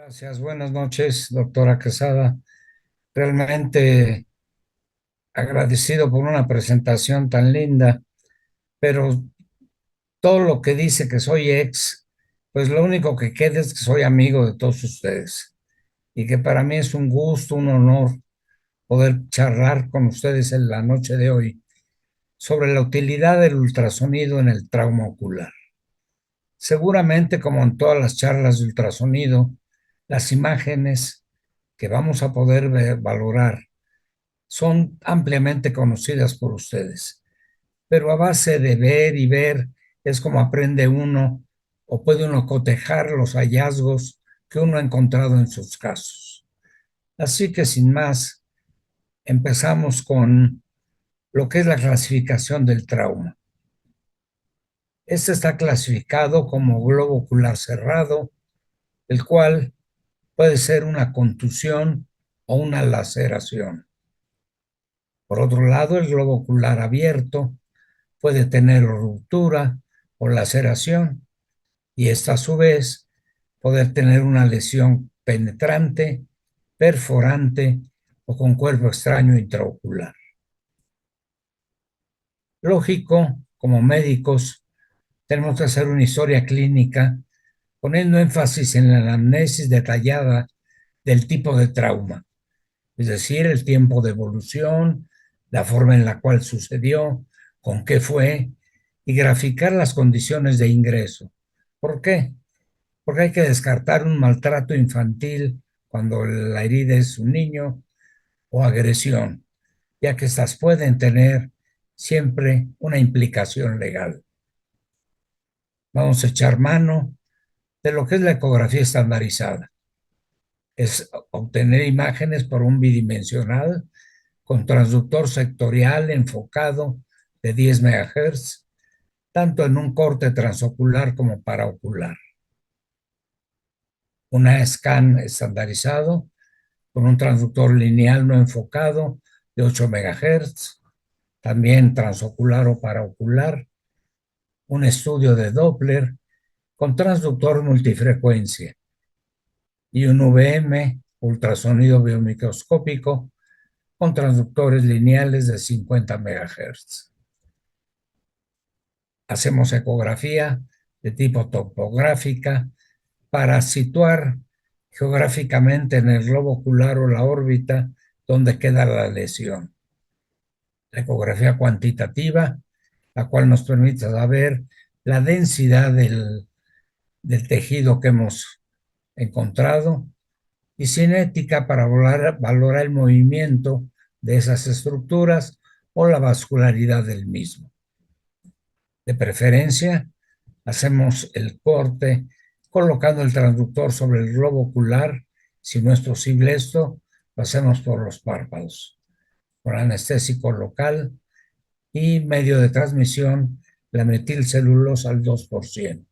Gracias, buenas noches, doctora Quesada. Realmente agradecido por una presentación tan linda, pero todo lo que dice que soy ex, pues lo único que queda es que soy amigo de todos ustedes y que para mí es un gusto, un honor poder charlar con ustedes en la noche de hoy sobre la utilidad del ultrasonido en el trauma ocular. Seguramente, como en todas las charlas de ultrasonido, las imágenes que vamos a poder valorar son ampliamente conocidas por ustedes, pero a base de ver y ver es como aprende uno o puede uno cotejar los hallazgos que uno ha encontrado en sus casos. Así que sin más, empezamos con lo que es la clasificación del trauma. Este está clasificado como globo ocular cerrado, el cual puede ser una contusión o una laceración. Por otro lado, el globo ocular abierto puede tener ruptura o laceración y esta a su vez poder tener una lesión penetrante, perforante o con cuerpo extraño intraocular. Lógico, como médicos, tenemos que hacer una historia clínica poniendo énfasis en la anamnesis detallada del tipo de trauma, es decir, el tiempo de evolución, la forma en la cual sucedió, con qué fue, y graficar las condiciones de ingreso. ¿Por qué? Porque hay que descartar un maltrato infantil cuando la herida es un niño o agresión, ya que estas pueden tener siempre una implicación legal. Vamos a echar mano de lo que es la ecografía estandarizada. Es obtener imágenes por un bidimensional con transductor sectorial enfocado de 10 MHz, tanto en un corte transocular como paraocular. Una scan estandarizado con un transductor lineal no enfocado de 8 MHz, también transocular o paraocular. Un estudio de Doppler con transductor multifrecuencia y un VM, ultrasonido biomicroscópico, con transductores lineales de 50 MHz. Hacemos ecografía de tipo topográfica para situar geográficamente en el globo ocular o la órbita donde queda la lesión. La ecografía cuantitativa, la cual nos permite saber la densidad del tejido que hemos encontrado, y cinética para valorar el movimiento de esas estructuras o la vascularidad del mismo. De preferencia, hacemos el corte colocando el transductor sobre el globo ocular. Si no es posible esto, lo hacemos por los párpados, con anestésico local y medio de transmisión, la metilcelulosa al 2%.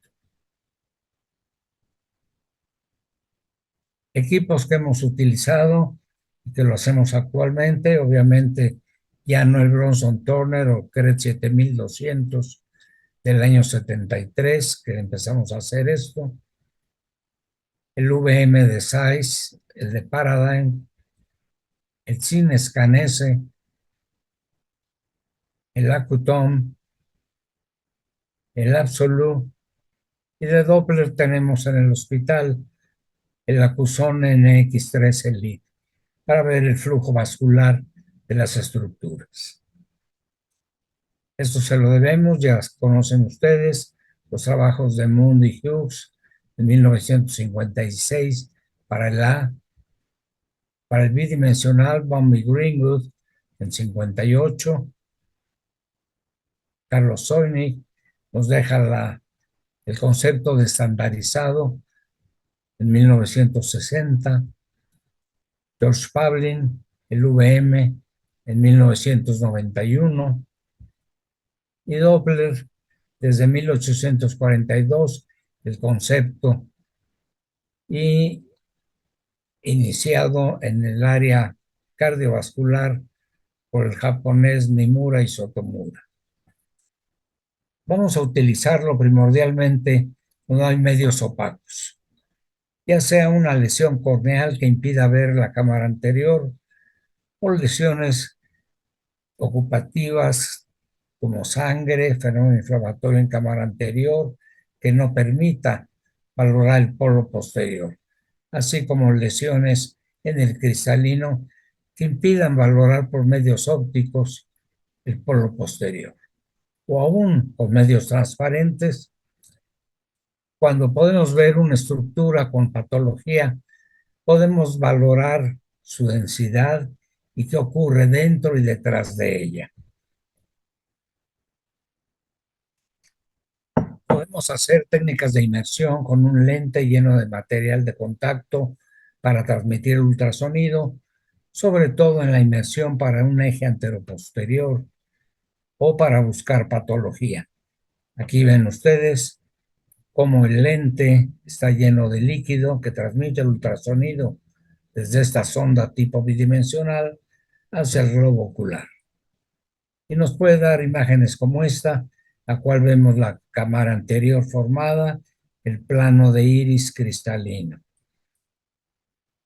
Equipos que hemos utilizado y que lo hacemos actualmente, obviamente ya no el Bronson Turner o CRET 7200 del año 73, que empezamos a hacer esto, el VM de Zeiss, el de Paradigm, el CineScan S, el Accutom, el Absolute, y de Doppler tenemos en el hospital el Accuson NX3 Elite para ver el flujo vascular de las estructuras. Esto se lo debemos, ya conocen ustedes, los trabajos de Moon y Hughes en 1956 para el A, para el bidimensional Baum y Greenwood en 58. Carlos Soynik nos deja el concepto de estandarizado en 1960. George Pavlin, el VM en 1991. Y Doppler desde 1842, el concepto, y iniciado en el área cardiovascular por el japonés Nimura y Sotomura. Vamos a utilizarlo primordialmente cuando hay medios opacos. ya sea una lesión corneal que impida ver la cámara anterior o lesiones ocupativas como sangre, fenómeno inflamatorio en cámara anterior que no permita valorar el polo posterior, así como lesiones en el cristalino que impidan valorar por medios ópticos el polo posterior, o aún con medios transparentes, cuando podemos ver una estructura con patología, podemos valorar su densidad y qué ocurre dentro y detrás de ella. Podemos hacer técnicas de inmersión con un lente lleno de material de contacto para transmitir ultrasonido, sobre todo en la inmersión para un eje anteroposterior o para buscar patología. Aquí ven ustedes cómo el lente está lleno de líquido que transmite el ultrasonido desde esta sonda tipo bidimensional hacia el globo ocular. Y nos puede dar imágenes como esta, la cual vemos la cámara anterior formada, el plano de iris cristalino.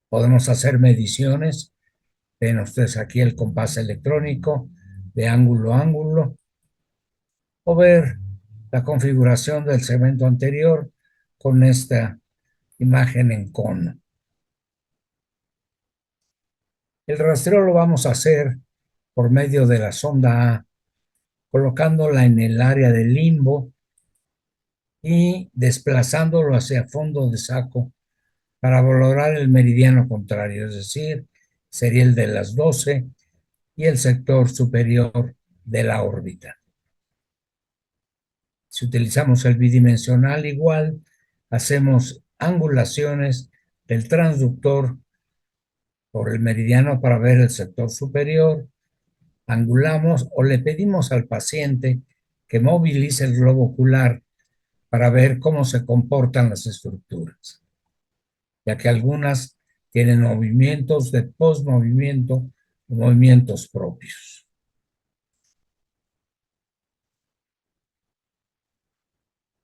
Podemos hacer mediciones, ven ustedes aquí el compás electrónico de ángulo a ángulo, o ver la configuración del segmento anterior con esta imagen en cono. El rastreo lo vamos a hacer por medio de la sonda A, colocándola en el área del limbo y desplazándolo hacia fondo de saco para valorar el meridiano contrario, es decir, sería el de las 12 y el sector superior de la órbita. Si utilizamos el bidimensional igual, hacemos angulaciones del transductor por el meridiano para ver el sector superior, angulamos o le pedimos al paciente que movilice el globo ocular para ver cómo se comportan las estructuras, ya que algunas tienen movimientos de posmovimiento o movimientos propios.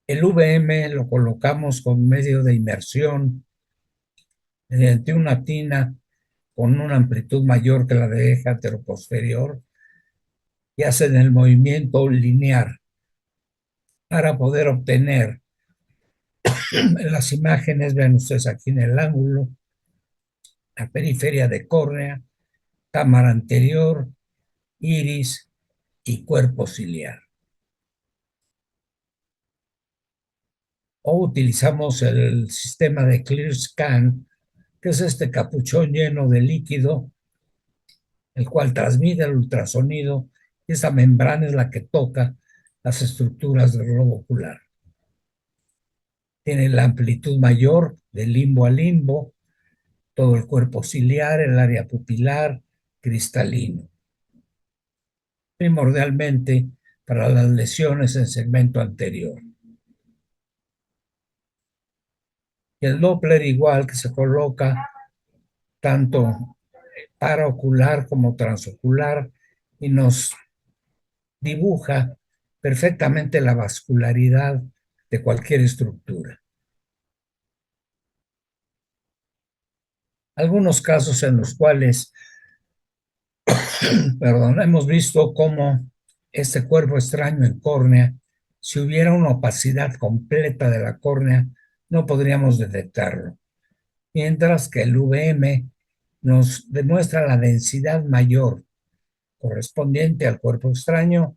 El VM lo colocamos con medio de inmersión mediante una tina con una amplitud mayor que la de eje anteroposterior y hacen el movimiento lineal para poder obtener las imágenes, vean ustedes aquí en el ángulo, la periferia de córnea, cámara anterior, iris y cuerpo ciliar. O utilizamos el sistema de ClearScan, que es este capuchón lleno de líquido, el cual transmite el ultrasonido, y esa membrana es la que toca las estructuras del globo ocular. Tiene la amplitud mayor de limbo a limbo, todo el cuerpo ciliar, el área pupilar, cristalino. Primordialmente para las lesiones en segmento anterior. Y el Doppler igual que se coloca tanto paraocular como transocular y nos dibuja perfectamente la vascularidad de cualquier estructura. Algunos casos en los cuales, perdón, hemos visto cómo este cuerpo extraño en córnea, si hubiera una opacidad completa de la córnea, no podríamos detectarlo. Mientras que el VM nos demuestra la densidad mayor correspondiente al cuerpo extraño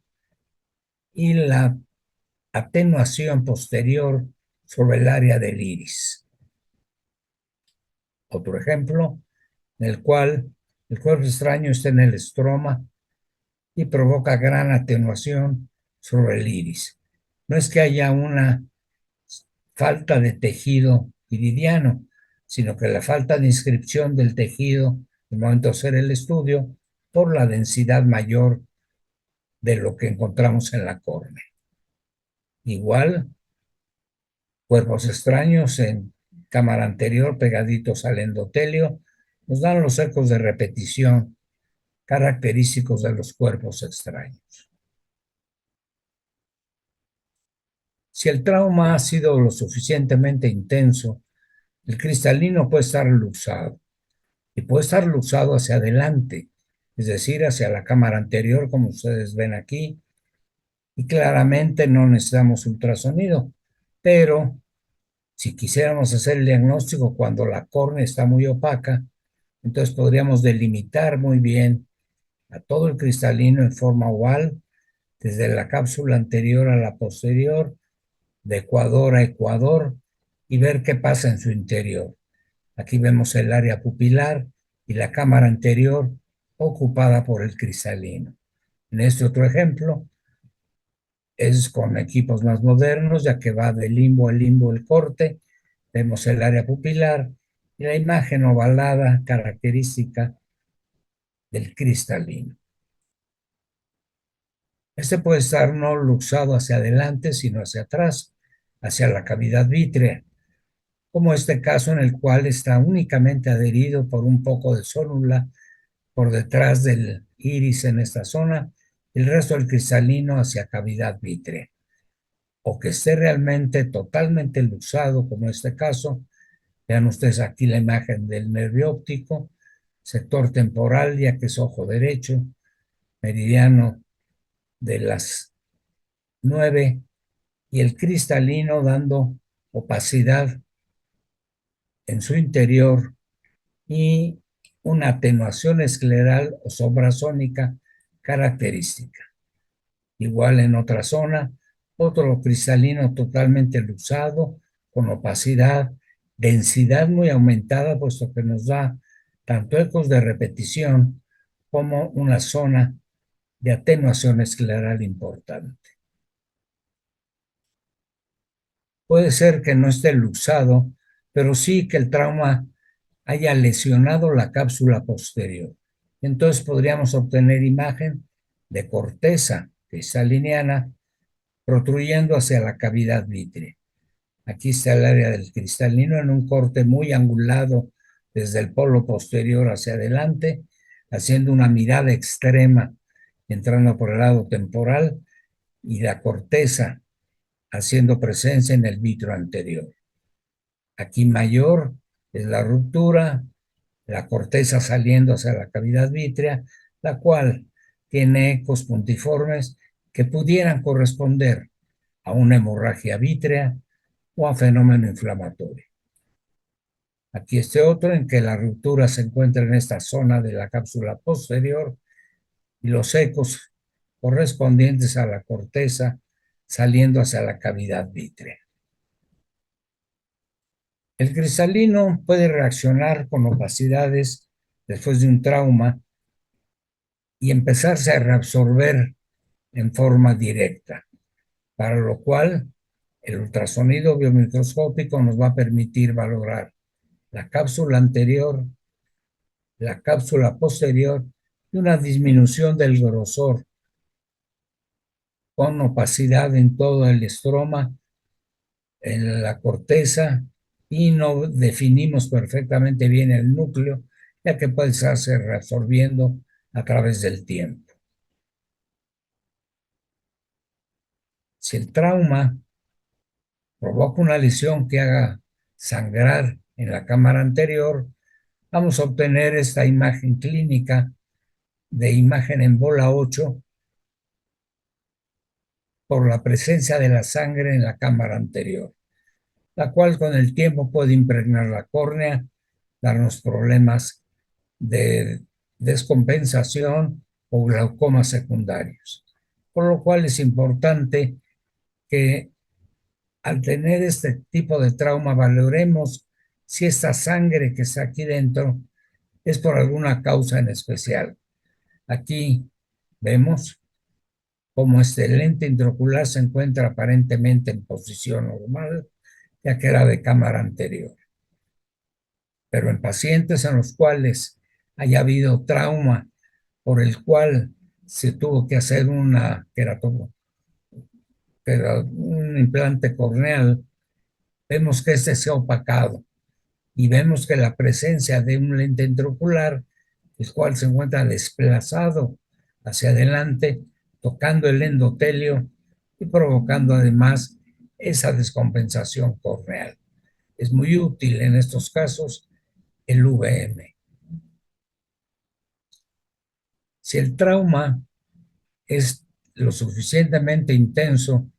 y la atenuación posterior sobre el área del iris. Otro ejemplo, en el cual el cuerpo extraño está en el estroma y provoca gran atenuación sobre el iris. No es que haya una falta de tejido iridiano, sino que la falta de inscripción del tejido al momento de hacer el estudio por la densidad mayor de lo que encontramos en la córnea. Igual, cuerpos extraños en cámara anterior pegaditos al endotelio nos dan los ecos de repetición característicos de los cuerpos extraños. Si el trauma ha sido lo suficientemente intenso, El cristalino puede estar luxado y puede estar luxado hacia adelante, es decir, hacia la cámara anterior, como ustedes ven aquí, y claramente no necesitamos ultrasonido, pero si quisiéramos hacer el diagnóstico cuando la córnea está muy opaca, entonces podríamos delimitar muy bien a todo el cristalino en forma oval, desde la cápsula anterior a la posterior, de ecuador a ecuador, y ver qué pasa en su interior. Aquí vemos el área pupilar y la cámara anterior ocupada por el cristalino. En este otro ejemplo es con equipos más modernos, ya que va de limbo a limbo el corte. Vemos el área pupilar y la imagen ovalada característica del cristalino. Este puede estar no luxado hacia adelante, sino hacia atrás, hacia la cavidad vítrea, como este caso en el cual está únicamente adherido por un poco de célula por detrás del iris en esta zona, el resto del cristalino hacia cavidad vítrea, o que esté realmente totalmente luxado, como este caso. Vean ustedes aquí la imagen del nervio óptico, sector temporal, ya que es ojo derecho, meridiano de las 9, y el cristalino dando opacidad en su interior y una atenuación escleral o sobrazónica característica. Igual en otra zona, otro cristalino totalmente luxado, con opacidad, densidad muy aumentada, puesto que nos da tanto ecos de repetición como una zona de atenuación escleral importante. Puede ser que no esté luxado, pero sí que el trauma haya lesionado la cápsula posterior. Entonces podríamos obtener imagen de corteza cristaliniana protruyendo hacia la cavidad vítrea. Aquí está el área del cristalino en un corte muy angulado desde el polo posterior hacia adelante, haciendo una mirada extrema, entrando por el lado temporal, y la corteza haciendo presencia en el vitro anterior. Aquí mayor es la ruptura, la corteza saliendo hacia la cavidad vítrea, la cual tiene ecos puntiformes que pudieran corresponder a una hemorragia vítrea o a fenómeno inflamatorio. Aquí este otro en que la ruptura se encuentra en esta zona de la cápsula posterior y los ecos correspondientes a la corteza saliendo hacia la cavidad vítrea. El cristalino puede reaccionar con opacidades después de un trauma y empezarse a reabsorber en forma directa, para lo cual el ultrasonido biomicroscópico nos va a permitir valorar la cápsula anterior, la cápsula posterior y una disminución del grosor con opacidad en todo el estroma, en la corteza, y no definimos perfectamente bien el núcleo, ya que puede estarse reabsorbiendo a través del tiempo. Si el trauma provoca una lesión que haga sangrar en la cámara anterior, vamos a obtener esta imagen clínica de imagen en bola 8 por la presencia de la sangre en la cámara anterior, la cual con el tiempo puede impregnar la córnea, darnos problemas de descompensación o glaucomas secundarios. Por lo cual es importante que al tener este tipo de trauma valoremos si esta sangre que está aquí dentro es por alguna causa en especial. Aquí vemos cómo este lente intraocular se encuentra aparentemente en posición normal, ya que era de cámara anterior. Pero en pacientes en los cuales haya habido trauma por el cual se tuvo que hacer un implante corneal, vemos que este se ha opacado y vemos que la presencia de un lente intraocular, el cual se encuentra desplazado hacia adelante, tocando el endotelio y provocando además esa descompensación corneal. Es muy útil en estos casos el VM. Si el trauma es lo suficientemente intenso,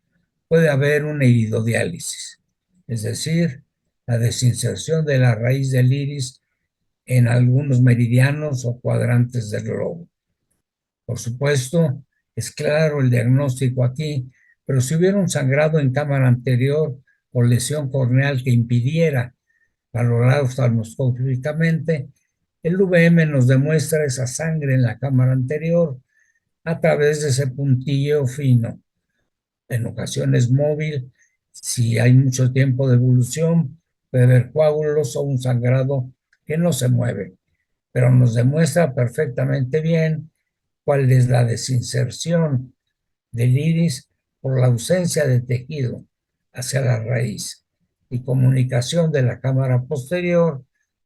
puede haber una iridodiálisis, es decir, la desinserción de la raíz del iris en algunos meridianos o cuadrantes del globo. Por supuesto, es claro el diagnóstico aquí, pero si hubiera un sangrado en cámara anterior o lesión corneal que impidiera valorar oftalmoscópicamente, el VM nos demuestra esa sangre en la cámara anterior a través de ese puntillo fino, en ocasiones móvil. Si hay mucho tiempo de evolución, puede haber coágulos o un sangrado que no se mueve, pero nos demuestra perfectamente bien cuál es la desinserción del iris por la ausencia de tejido hacia la raíz y comunicación de la cámara posterior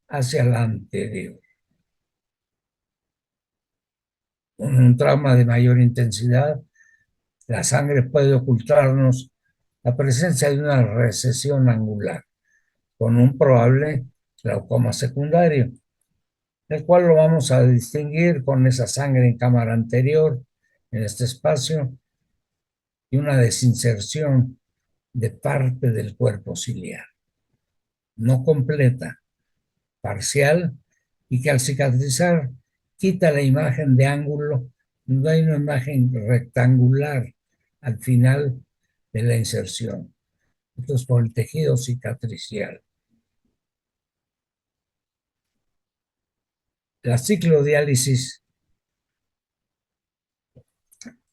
hacia la anterior. Con un trauma de mayor intensidad, la sangre puede ocultarnos la presencia de una recesión angular con un probable glaucoma secundario, el cual lo vamos a distinguir con esa sangre en cámara anterior en este espacio y una desinserción de parte del cuerpo ciliar, no completa, parcial, y que al cicatrizar quita la imagen de ángulo, no hay una imagen rectangular al final de la inserción. Esto es por el tejido cicatricial. La ciclodiálisis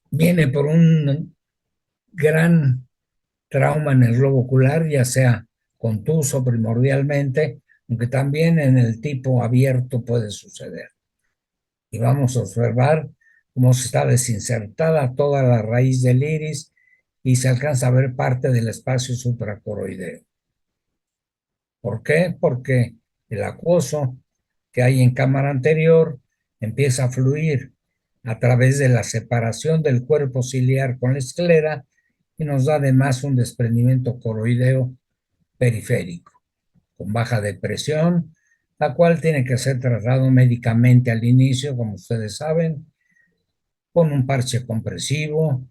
viene por un gran trauma en el globo ocular, ya sea contuso primordialmente, aunque también en el tipo abierto puede suceder. Y vamos a observar cómo se está desinsertada toda la raíz del iris y se alcanza a ver parte del espacio supracoroideo. ¿Por qué? Porque el acuoso que hay en cámara anterior empieza a fluir a través de la separación del cuerpo ciliar con la esclera y nos da además un desprendimiento coroideo periférico con baja depresión, la cual tiene que ser tratado médicamente al inicio, como ustedes saben, con un parche compresivo,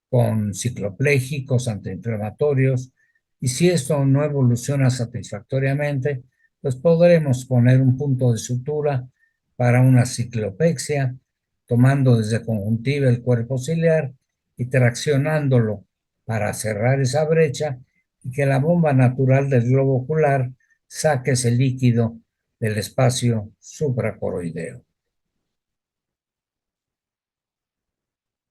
con cicloplégicos, antiinflamatorios, y si esto no evoluciona satisfactoriamente, pues podremos poner un punto de sutura para una ciclopexia, tomando desde conjuntiva el cuerpo ciliar y traccionándolo para cerrar esa brecha y que la bomba natural del globo ocular saque ese líquido del espacio supracoroideo.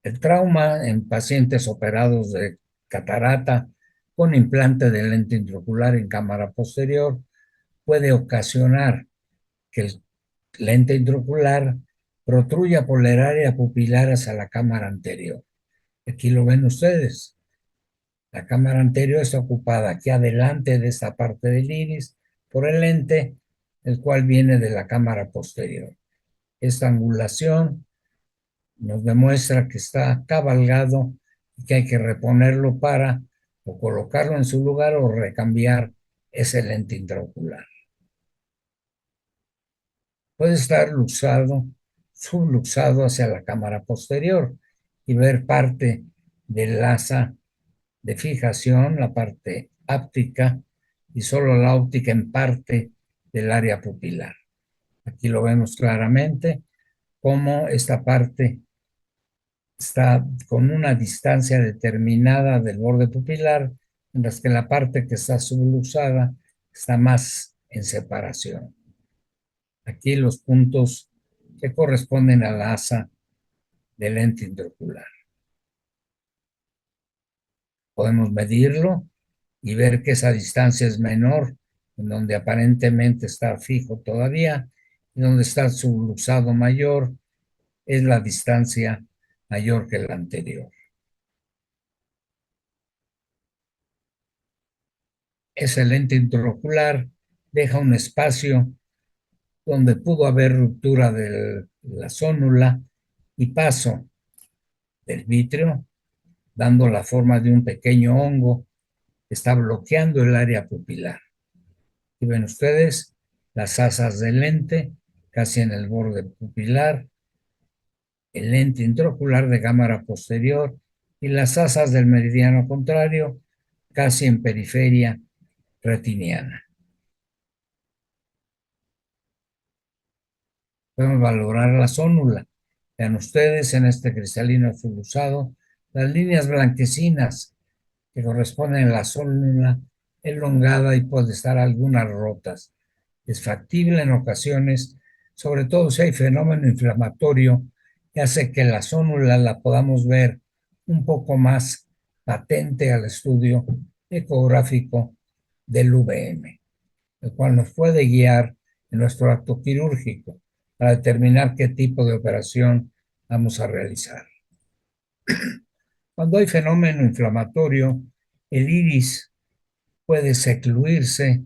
El trauma en pacientes operados de catarata con implante de lente intraocular en cámara posterior puede ocasionar que el lente intraocular protruya por el área pupilar hacia la cámara anterior. Aquí lo ven ustedes. La cámara anterior está ocupada aquí adelante de esta parte del iris por el lente, el cual viene de la cámara posterior. Esta angulación nos demuestra que está cabalgado y que hay que reponerlo para o colocarlo en su lugar o recambiar ese lente intraocular. Puede estar luxado, subluxado hacia la cámara posterior y ver parte del asa de fijación, la parte áptica y solo la óptica en parte del área pupilar. Aquí lo vemos claramente cómo esta parte está con una distancia determinada del borde pupilar, mientras que la parte que está subluxada está más en separación. Aquí los puntos que corresponden a la asa del lente intraocular. Podemos medirlo y ver que esa distancia es menor, en donde aparentemente está fijo todavía, y donde está subluxado mayor, es la distancia mayor que la anterior. Ese lente intraocular deja un espacio donde pudo haber ruptura de la zónula y paso del vítreo, dando la forma de un pequeño hongo que está bloqueando el área pupilar. Y ven ustedes las asas del lente, casi en el borde pupilar, el lente intraocular de cámara posterior y las asas del meridiano contrario, casi en periferia retiniana. Podemos valorar la zónula. Vean ustedes en este cristalino azul usado las líneas blanquecinas que corresponden a la zónula elongada y puede estar algunas rotas. Es factible en ocasiones, sobre todo si hay fenómeno inflamatorio, que hace que la zónula la podamos ver un poco más patente al estudio ecográfico del VM, el cual nos puede guiar en nuestro acto quirúrgico para determinar qué tipo de operación vamos a realizar. Cuando hay fenómeno inflamatorio, el iris puede secluirse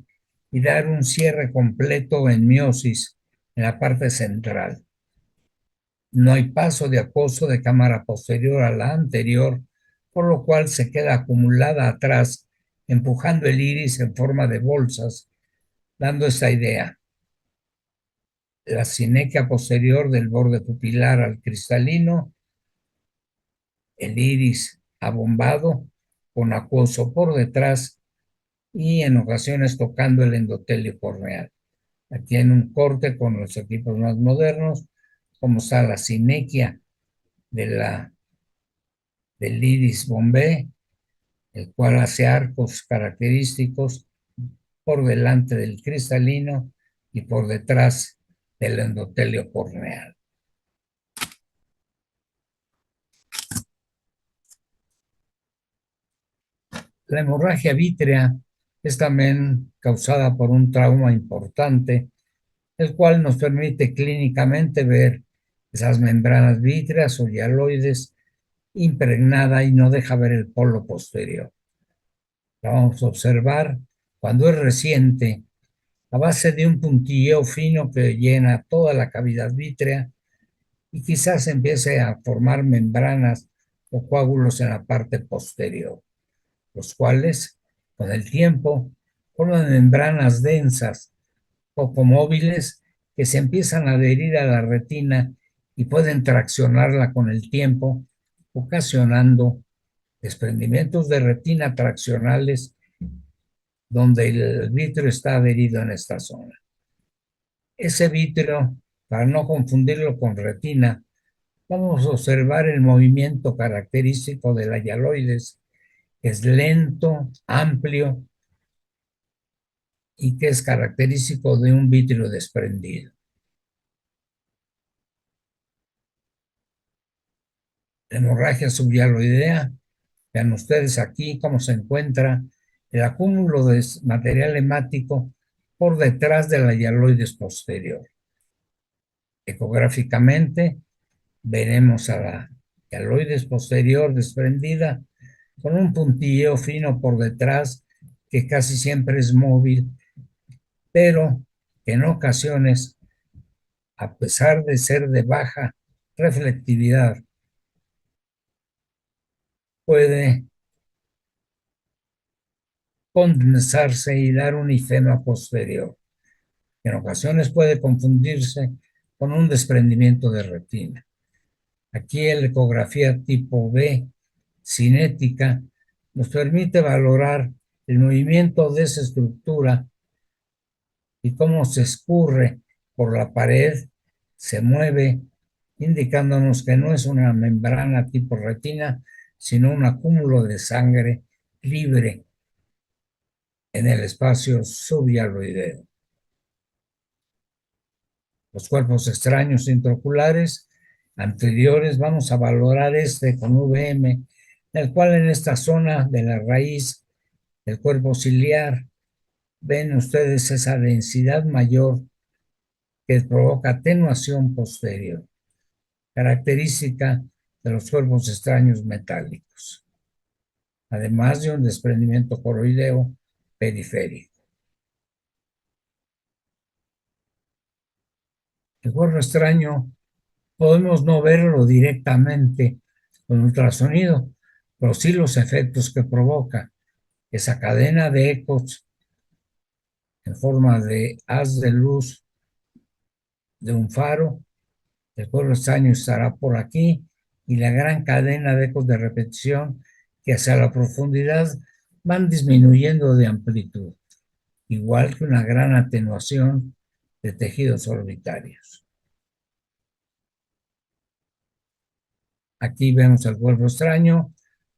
y dar un cierre completo en miosis en la parte central. No hay paso de acoso de cámara posterior a la anterior, por lo cual se queda acumulada atrás, empujando el iris en forma de bolsas, dando esta idea. La sinequia posterior del borde pupilar al cristalino, el iris abombado con acoso por detrás y en ocasiones tocando el endotelio corneal. Aquí en un corte con los equipos más modernos, como está la sinequia del iris bombé, el cual hace arcos característicos por delante del cristalino y por detrás del endotelio corneal. La hemorragia vítrea es también causada por un trauma importante, el cual nos permite clínicamente ver esas membranas vítreas o hialoides impregnada y no deja ver el polo posterior. La vamos a observar cuando es reciente, a base de un puntilleo fino que llena toda la cavidad vítrea y quizás empiece a formar membranas o coágulos en la parte posterior, los cuales, con el tiempo, forman membranas densas, poco móviles, que se empiezan a adherir a la retina y pueden traccionarla con el tiempo, ocasionando desprendimientos de retina traccionales donde el vítreo está adherido en esta zona. Ese vítreo, para no confundirlo con retina, vamos a observar el movimiento característico de la hialoides, que es lento, amplio y que es característico de un vítreo desprendido. La hemorragia subhialoidea, vean ustedes aquí cómo se encuentra el acúmulo de material hemático por detrás de la hialoides posterior. Ecográficamente veremos a la hialoides posterior desprendida con un puntilleo fino por detrás que casi siempre es móvil, pero que en ocasiones, a pesar de ser de baja reflectividad, puede condensarse y dar un ifema posterior. En ocasiones puede confundirse con un desprendimiento de retina. Aquí la ecografía tipo B, cinética, nos permite valorar el movimiento de esa estructura y cómo se escurre por la pared, se mueve, indicándonos que no es una membrana tipo retina, sino un acúmulo de sangre libre en el espacio subhialoideo. Los cuerpos extraños intraoculares anteriores, vamos a valorar este con VM, el cual en esta zona de la raíz del cuerpo ciliar, ven ustedes esa densidad mayor que provoca atenuación posterior, característica de los cuerpos extraños metálicos, además de un desprendimiento coroideo periférico. El cuerpo extraño podemos no verlo directamente con ultrasonido, pero sí los efectos que provoca, esa cadena de ecos en forma de haz de luz de un faro. El cuerpo extraño estará por aquí y la gran cadena de ecos de repetición que hacia la profundidad van disminuyendo de amplitud, igual que una gran atenuación de tejidos orbitarios. Aquí vemos el cuerpo extraño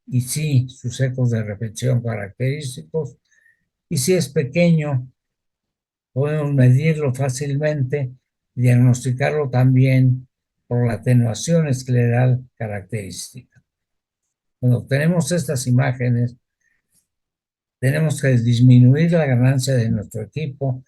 y sí, sus ecos de repetición característicos. Y si es pequeño, podemos medirlo fácilmente, diagnosticarlo también por la atenuación escleral característica. Cuando obtenemos estas imágenes, tenemos que disminuir la ganancia de nuestro equipo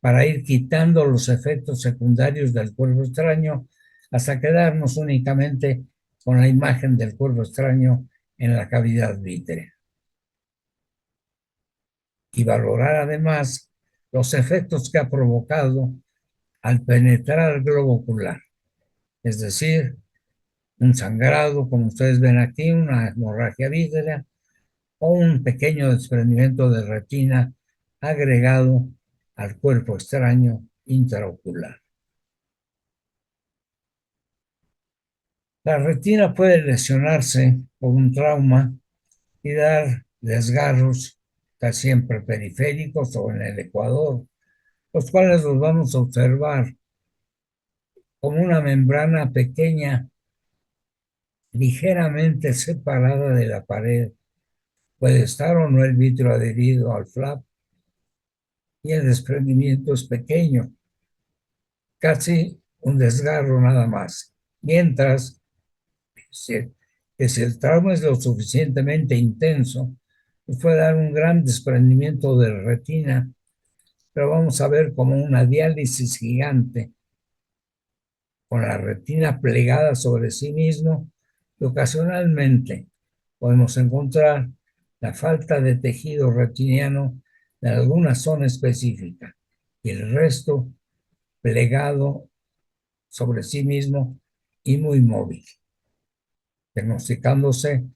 para ir quitando los efectos secundarios del cuerpo extraño hasta quedarnos únicamente con la imagen del cuerpo extraño en la cavidad vítrea. Y valorar además los efectos que ha provocado al penetrar el globo ocular, es decir, un sangrado, como ustedes ven aquí, una hemorragia vítrea o un pequeño desprendimiento de retina agregado al cuerpo extraño intraocular. La retina puede lesionarse por un trauma y dar desgarros casi siempre periféricos o en el ecuador, los cuales los vamos a observar como una membrana pequeña, ligeramente separada de la pared. Puede estar o no el vitrio adherido al flap y el desprendimiento es pequeño, casi un desgarro nada más. Mientras si, que si el trauma es lo suficientemente intenso, pues puede dar un gran desprendimiento de retina, pero vamos a ver como una diálisis gigante con la retina plegada sobre sí mismo y ocasionalmente podemos encontrar la falta de tejido retiniano de alguna zona específica y el resto plegado sobre sí mismo y muy móvil, diagnosticándose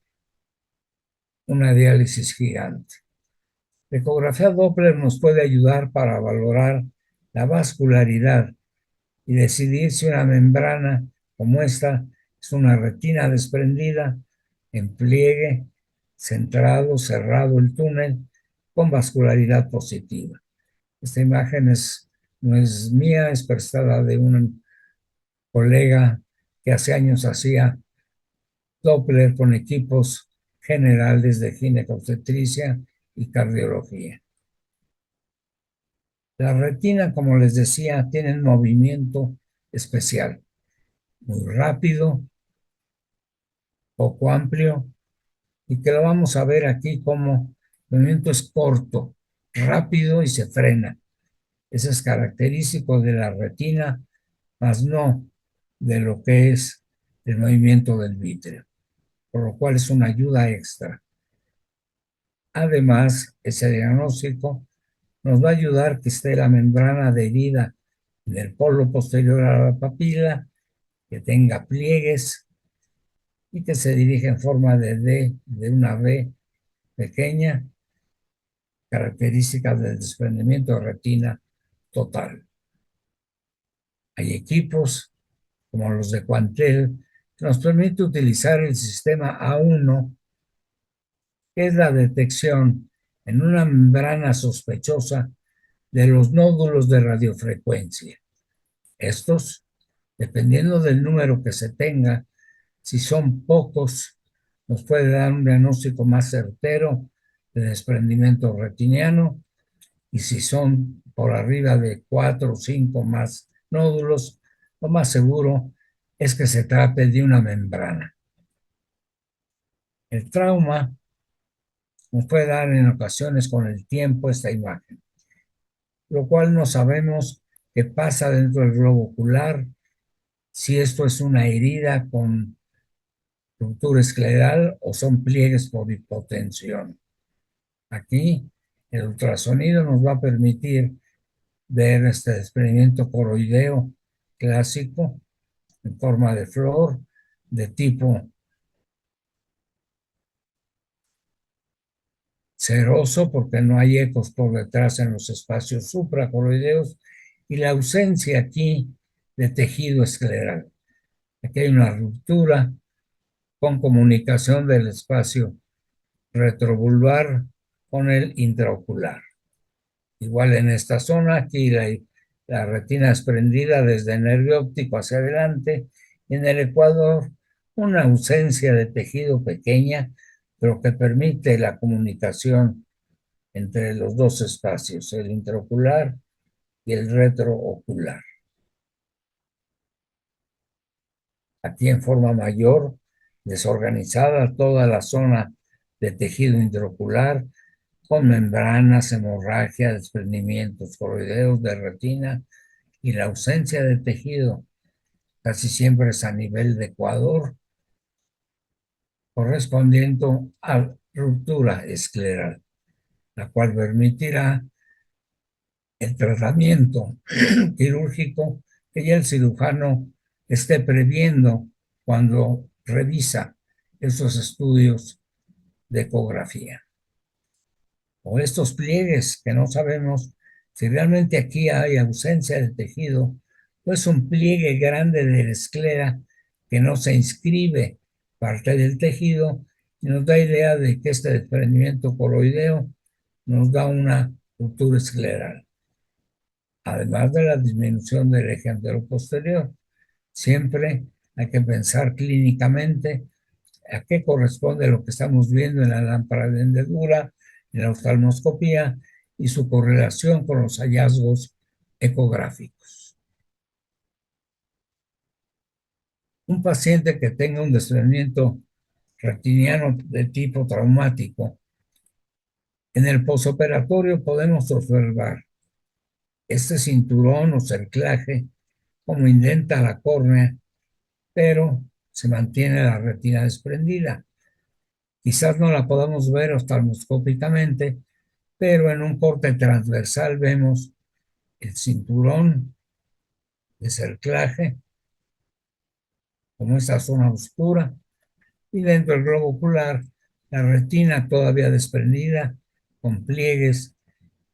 una diálisis gigante. La ecografía Doppler nos puede ayudar para valorar la vascularidad y decidir si una membrana como esta es una retina desprendida, en pliegue, centrado, cerrado el túnel, con vascularidad positiva. Esta imagen no es mía, es prestada de un colega que hace años hacía Doppler con equipos generales de ginecobstetricia y cardiología. La retina, como les decía, tiene un movimiento especial, muy rápido, poco amplio, y que lo vamos a ver aquí como el movimiento es corto, rápido y se frena. Eso es característico de la retina, más no de lo que es el movimiento del vítreo, por lo cual es una ayuda extra. Además, ese diagnóstico nos va a ayudar que esté la membrana adherida en el polo posterior a la papila, que tenga pliegues y que se dirige en forma de D, de una V pequeña, característica del desprendimiento de retina total. Hay equipos como los de Quantel que nos permite utilizar el sistema A1, que es la detección en una membrana sospechosa de los nódulos de radiofrecuencia. Estos, dependiendo del número que se tenga, si son pocos, nos puede dar un diagnóstico más certero de desprendimiento retiniano, y si son por arriba de 4 o 5 más nódulos, lo más seguro es que se trate de una membrana. El trauma nos puede dar en ocasiones con el tiempo esta imagen, lo cual no sabemos qué pasa dentro del globo ocular, si esto es una herida con ruptura escleral o son pliegues por hipotensión. Aquí el ultrasonido nos va a permitir ver este desprendimiento coroideo clásico en forma de flor de tipo Ceroso porque no hay ecos por detrás en los espacios supracoroideos y la ausencia aquí de tejido escleral. Aquí hay una ruptura con comunicación del espacio retrovulvar con el intraocular. Igual en esta zona, aquí la retina es prendida desde el nervio óptico hacia adelante y en el ecuador una ausencia de tejido pequeña, pero que permite la comunicación entre los dos espacios, el intraocular y el retroocular. Aquí en forma mayor, desorganizada toda la zona de tejido intraocular, con membranas, hemorragia, desprendimientos coroideos de retina y la ausencia de tejido casi siempre es a nivel de ecuador, correspondiente a ruptura escleral, la cual permitirá el tratamiento quirúrgico que ya el cirujano esté previendo cuando revisa esos estudios de ecografía. O estos pliegues que no sabemos si realmente aquí hay ausencia de tejido, pues un pliegue grande de la esclera que no se inscribe parte del tejido y nos da idea de que este desprendimiento coloideo nos da una ruptura escleral, además de la disminución del eje anteroposterior. Siempre hay que pensar clínicamente a qué corresponde lo que estamos viendo en la lámpara de hendedura, en la oftalmoscopía y su correlación con los hallazgos ecográficos. Un paciente que tenga un desprendimiento retiniano de tipo traumático, en el posoperatorio podemos observar este cinturón o cerclaje como indenta la córnea, pero se mantiene la retina desprendida. Quizás no la podamos ver oftalmoscópicamente, pero en un corte transversal vemos el cinturón de cerclaje, como esta zona oscura, y dentro del globo ocular, la retina todavía desprendida, con pliegues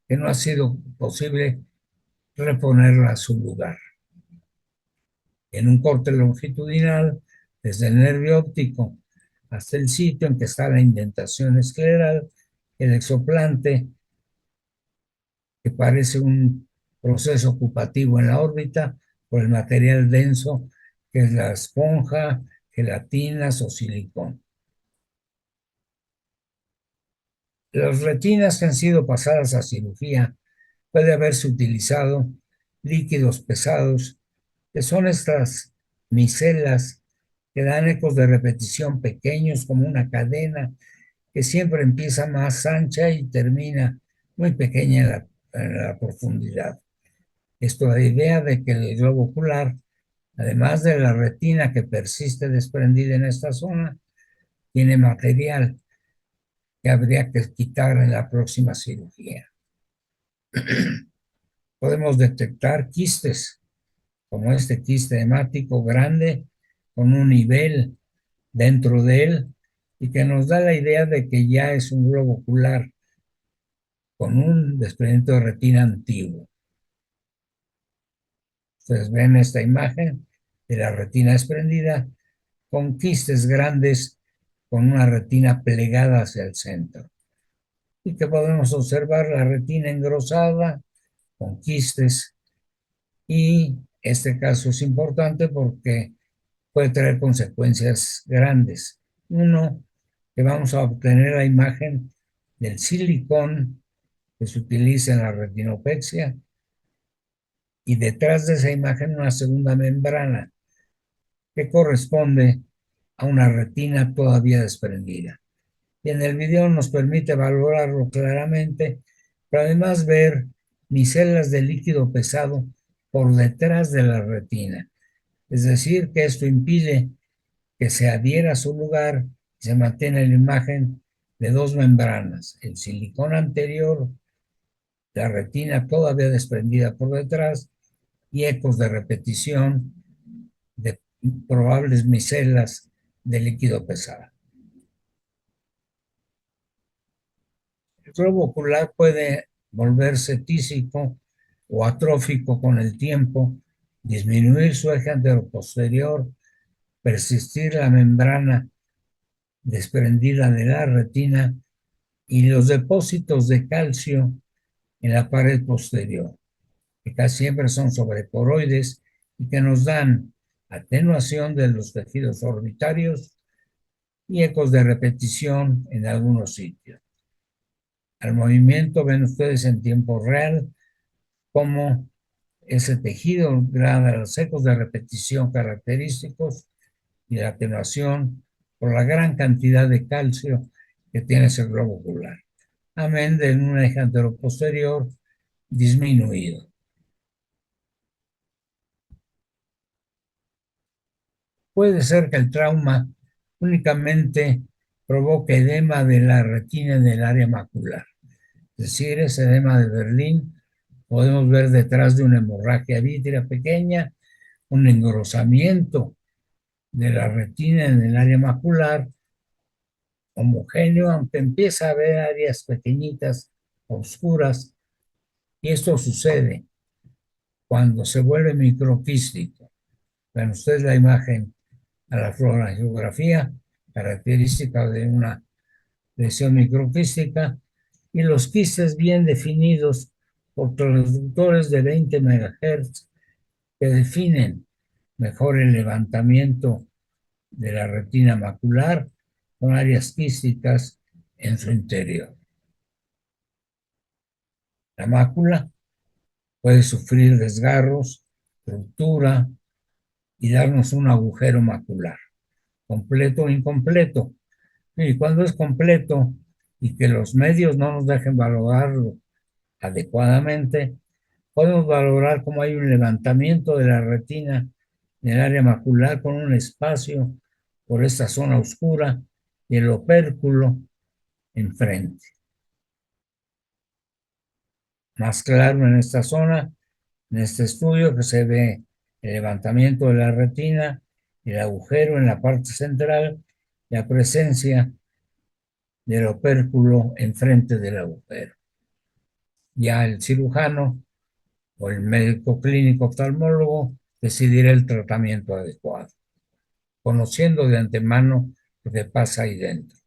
que no ha sido posible reponerla a su lugar. En un corte longitudinal, desde el nervio óptico hasta el sitio en que está la indentación escleral, el exoplante, que parece un proceso ocupativo en la órbita por el material denso que es la esponja, gelatinas o silicón. Las retinas que han sido pasadas a cirugía puede haberse utilizado líquidos pesados, que son estas micelas que dan ecos de repetición pequeños como una cadena que siempre empieza más ancha y termina muy pequeña en la profundidad. Esto da idea de que el globo ocular, además de la retina que persiste desprendida en esta zona, tiene material que habría que quitar en la próxima cirugía. Podemos detectar quistes, como este quiste hemático grande, con un nivel dentro de él, y que nos da la idea de que ya es un globo ocular con un desprendimiento de retina antiguo. Ustedes ven esta imagen de la retina desprendida con quistes grandes con una retina plegada hacia el centro. Y que podemos observar la retina engrosada con quistes. Y este caso es importante porque puede traer consecuencias grandes. Uno, que vamos a obtener la imagen del silicón que se utiliza en la retinopexia y detrás de esa imagen una segunda membrana que corresponde a una retina todavía desprendida. Y en el video nos permite valorarlo claramente, pero además ver micelas de líquido pesado por detrás de la retina. Es decir, que esto impide que se adhiera a su lugar y se mantiene la imagen de dos membranas, el silicón anterior, la retina todavía desprendida por detrás y ecos de repetición de probables micelas de líquido pesado. globo ocular puede volverse tísico o atrófico con el tiempo, disminuir su eje anteroposterior, persistir la membrana desprendida de la retina y los depósitos de calcio en la pared posterior, que casi siempre son sobreporoides y que nos dan atenuación de los tejidos orbitarios y ecos de repetición en algunos sitios. Al movimiento ven ustedes en tiempo real cómo ese tejido grada los ecos de repetición característicos y la atenuación por la gran cantidad de calcio que tiene ese globo ocular, amén de un eje anteroposterior disminuido. Puede ser que el trauma únicamente provoque edema de la retina en el área macular, es decir, ese edema de Berlín podemos ver detrás de una hemorragia vítrea pequeña un engrosamiento de la retina en el área macular homogéneo, aunque empieza a haber áreas pequeñitas, oscuras, y esto sucede cuando se vuelve microquístico. Ven ustedes la imagen a la fluorangografía, característica de una lesión microquística, y los quistes bien definidos por transductores de 20 MHz que definen mejor el levantamiento de la retina macular con áreas quísticas en su interior. La mácula puede sufrir desgarros, ruptura y darnos un agujero macular, completo o incompleto. Y cuando es completo y que los medios no nos dejen valorarlo adecuadamente, podemos valorar cómo hay un levantamiento de la retina en el área macular con un espacio por esta zona oscura y el opérculo enfrente. Más claro en esta zona, en este estudio, que se ve el levantamiento de la retina, el agujero en la parte central, la presencia del opérculo enfrente del agujero. Ya el cirujano o el médico clínico oftalmólogo decidirá el tratamiento adecuado, conociendo de antemano lo que pasa ahí dentro.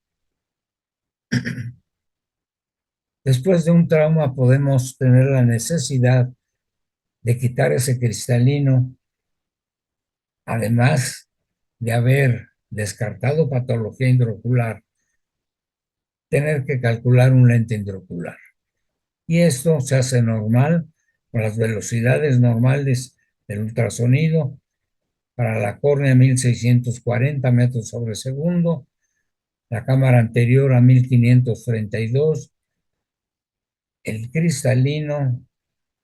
Después de un trauma podemos tener la necesidad de quitar ese cristalino, además de haber descartado patología intraocular, tener que calcular un lente intraocular. Y esto se hace normal con las velocidades normales del ultrasonido para la córnea 1640 metros sobre segundo, la cámara anterior a 1532, el cristalino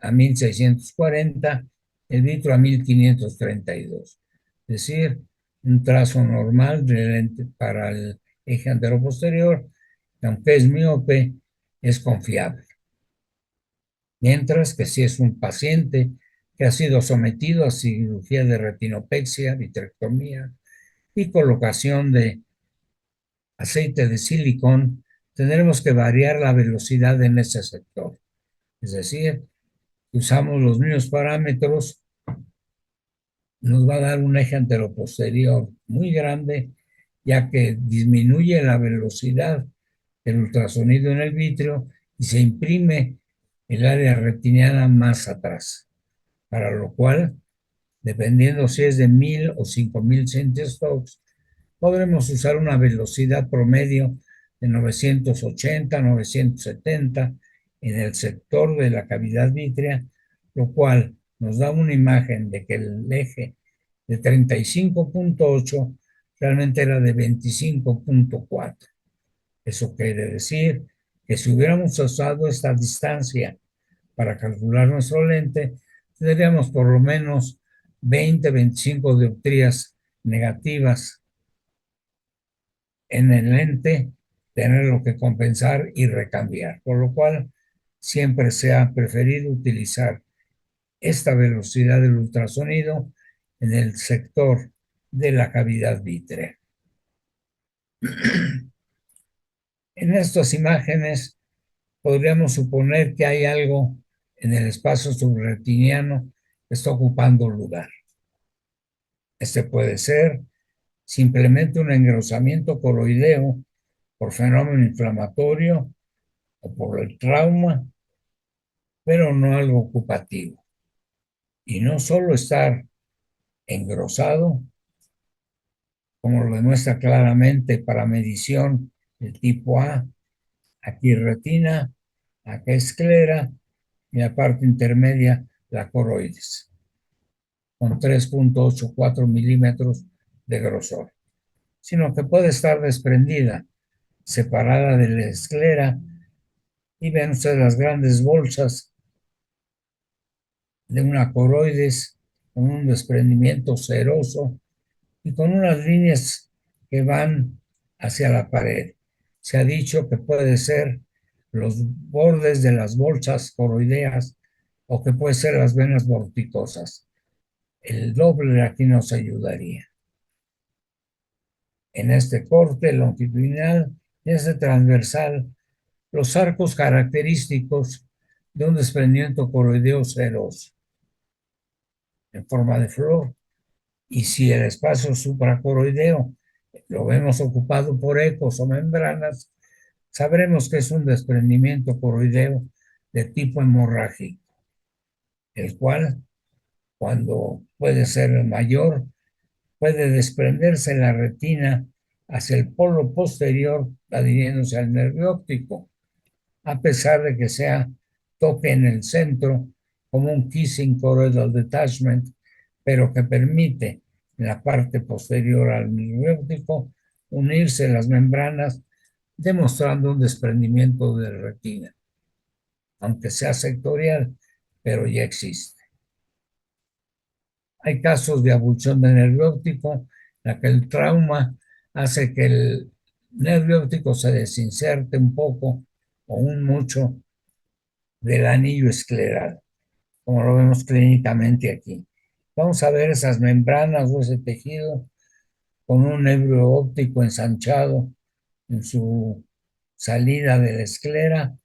a 1640, el vitro a 1532. Es decir, un trazo normal para el eje anteroposterior, que aunque es miope, es confiable. Mientras que si es un paciente que ha sido sometido a cirugía de retinopexia, vitrectomía y colocación de aceite de silicón, tendremos que variar la velocidad en ese sector. Es decir, usamos los mismos parámetros, nos va a dar un eje anteroposterior muy grande, ya que disminuye la velocidad del ultrasonido en el vítreo y se imprime el área retiniana más atrás, para lo cual, dependiendo si es de 1000 o 5000 centistoks, podremos usar una velocidad promedio de 980, 970 en el sector de la cavidad vítrea, lo cual nos da una imagen de que el eje de 35.8 realmente era de 25.4. Eso quiere decir que si hubiéramos usado esta distancia para calcular nuestro lente, tendríamos por lo menos 20, 25 dioptrías negativas en el lente, tenerlo que compensar y recambiar, por lo cual siempre se ha preferido utilizar esta velocidad del ultrasonido en el sector de la cavidad vítrea. En estas imágenes podríamos suponer que hay algo en el espacio subretiniano que está ocupando lugar. Este puede ser simplemente un engrosamiento coroideo por fenómeno inflamatorio o por el trauma, pero no algo ocupativo. Y no solo estar engrosado, como lo demuestra claramente para medición el tipo A, aquí retina, acá esclera y la parte intermedia la coroides, con 3,84 milímetros de grosor, sino que puede estar desprendida, separada de la esclera, y ven ustedes las grandes bolsas de una coroides con un desprendimiento seroso y con unas líneas que van hacia la pared. Se ha dicho que puede ser los bordes de las bolsas coroideas o que puede ser las venas vorticosas. El doble aquí nos ayudaría. En este corte longitudinal y este transversal, los arcos característicos de un desprendimiento coroideo seroso en forma de flor. Y si el espacio supracoroideo lo vemos ocupado por ecos o membranas, sabremos que es un desprendimiento coroideo de tipo hemorrágico, el cual, cuando puede ser mayor, puede desprenderse la retina hacia el polo posterior, adhiriéndose al nervio óptico, a pesar de que sea toque en el centro, como un kissing choroidal detachment, pero que permite en la parte posterior al nervio óptico unirse las membranas, demostrando un desprendimiento de retina, aunque sea sectorial, pero ya existe. Hay casos de abulsión de nervio óptico, en la que el trauma hace que el nervio óptico se desinserte un poco o un mucho del anillo escleral, como lo vemos clínicamente aquí. Vamos a ver esas membranas o ese tejido con un nervio óptico ensanchado en su salida de la esclera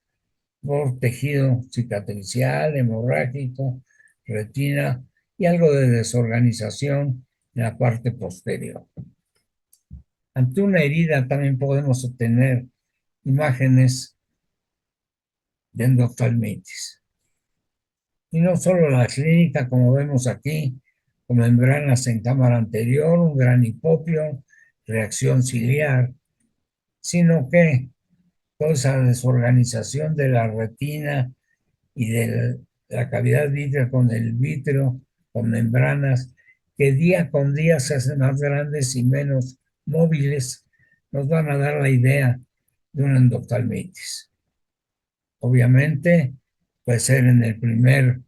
por tejido cicatricial, hemorrágico, retina y algo de desorganización en la parte posterior. Ante una herida también podemos obtener imágenes de endoftalmitis. Y no solo la clínica, como vemos aquí, con membranas en cámara anterior, un gran hipopio, reacción ciliar, sino que toda esa desorganización de la retina y de la cavidad vítrea con el vítreo, con membranas, que día con día se hacen más grandes y menos móviles, nos van a dar la idea de una endoftalmitis. Obviamente, puede ser en el primer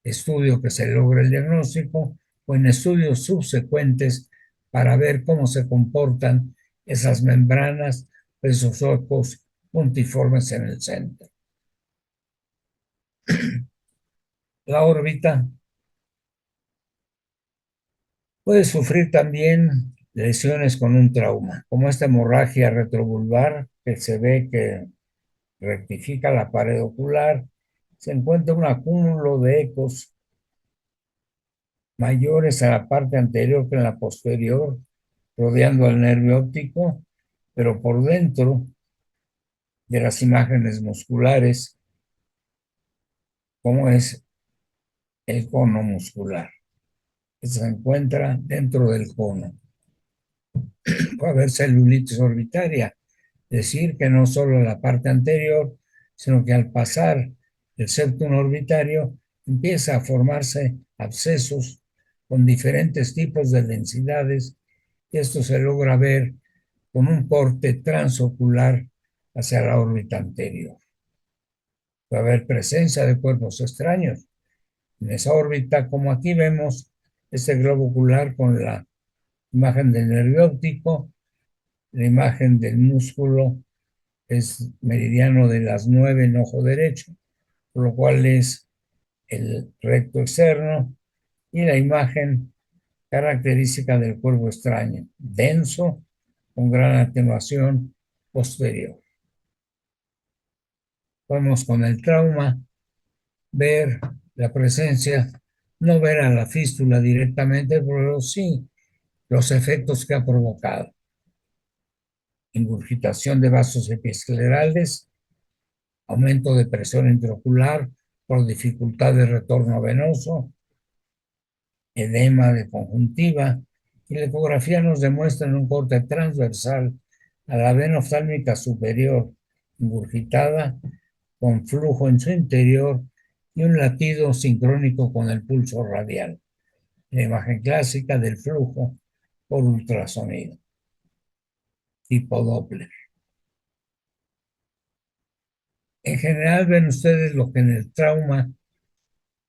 estudio que se logra el diagnóstico o en estudios subsecuentes para ver cómo se comportan esas membranas, esos ojos puntiformes en el centro. La órbita puede sufrir también lesiones con un trauma, como esta hemorragia retrovulvar que se ve que rectifica la pared ocular. Se encuentra un acúmulo de ecos mayores a la parte anterior que en la posterior, rodeando al nervio óptico, pero por dentro de las imágenes musculares, como es el cono muscular, que se encuentra dentro del cono. Puede haber celulitis orbitaria, decir que no solo la parte anterior, sino que al pasar el septum orbitario empieza a formarse abscesos con diferentes tipos de densidades, y esto se logra ver con un corte transocular hacia la órbita anterior. Puede haber presencia de cuerpos extraños en esa órbita, como aquí vemos este globo ocular con la imagen del nervio óptico, la imagen del músculo es meridiano de las 9 en ojo derecho, por lo cual es el recto externo, y la imagen característica del cuerpo extraño, denso, con gran atenuación posterior. Podemos con el trauma ver la presencia, no ver a la fístula directamente, pero sí los efectos que ha provocado. Ingurgitación de vasos episclerales, aumento de presión intraocular por dificultad de retorno venoso, edema de conjuntiva, y la ecografía nos demuestra en un corte transversal a la vena oftálmica superior ingurgitada con flujo en su interior y un latido sincrónico con el pulso radial. La imagen clásica del flujo por ultrasonido, tipo Doppler. En general ven ustedes lo que en el trauma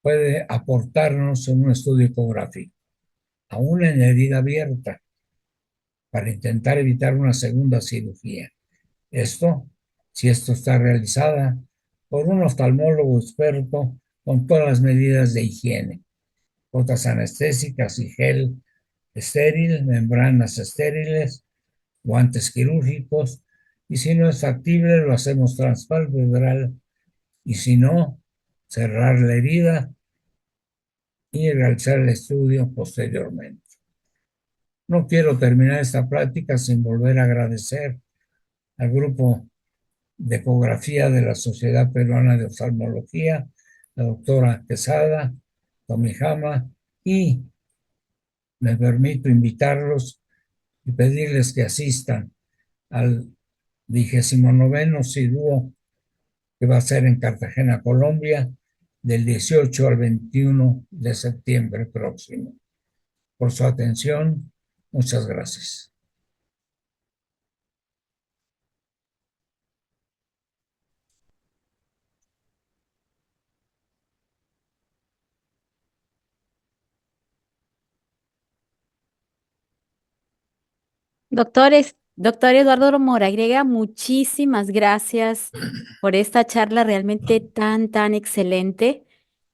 puede aportarnos en un estudio ecográfico, aún en herida abierta, para intentar evitar una segunda cirugía. Esto, si esto está realizada por un oftalmólogo experto con todas las medidas de higiene, gotas anestésicas y gel estéril, membranas estériles, guantes quirúrgicos, y si no es factible, lo hacemos transpalpebral, y si no, cerrar la herida y realizar el estudio posteriormente. No quiero terminar esta plática sin volver a agradecer al grupo de ecografía de la Sociedad Peruana de Oftalmología, la doctora Quesada, Tomijama, y me permito invitarlos y pedirles que asistan al 29º CIDUO que va a ser en Cartagena, Colombia, del 18 al 21 de septiembre próximo. Por su atención, muchas gracias. Doctor Eduardo Moragrega, muchísimas gracias por esta charla realmente tan excelente.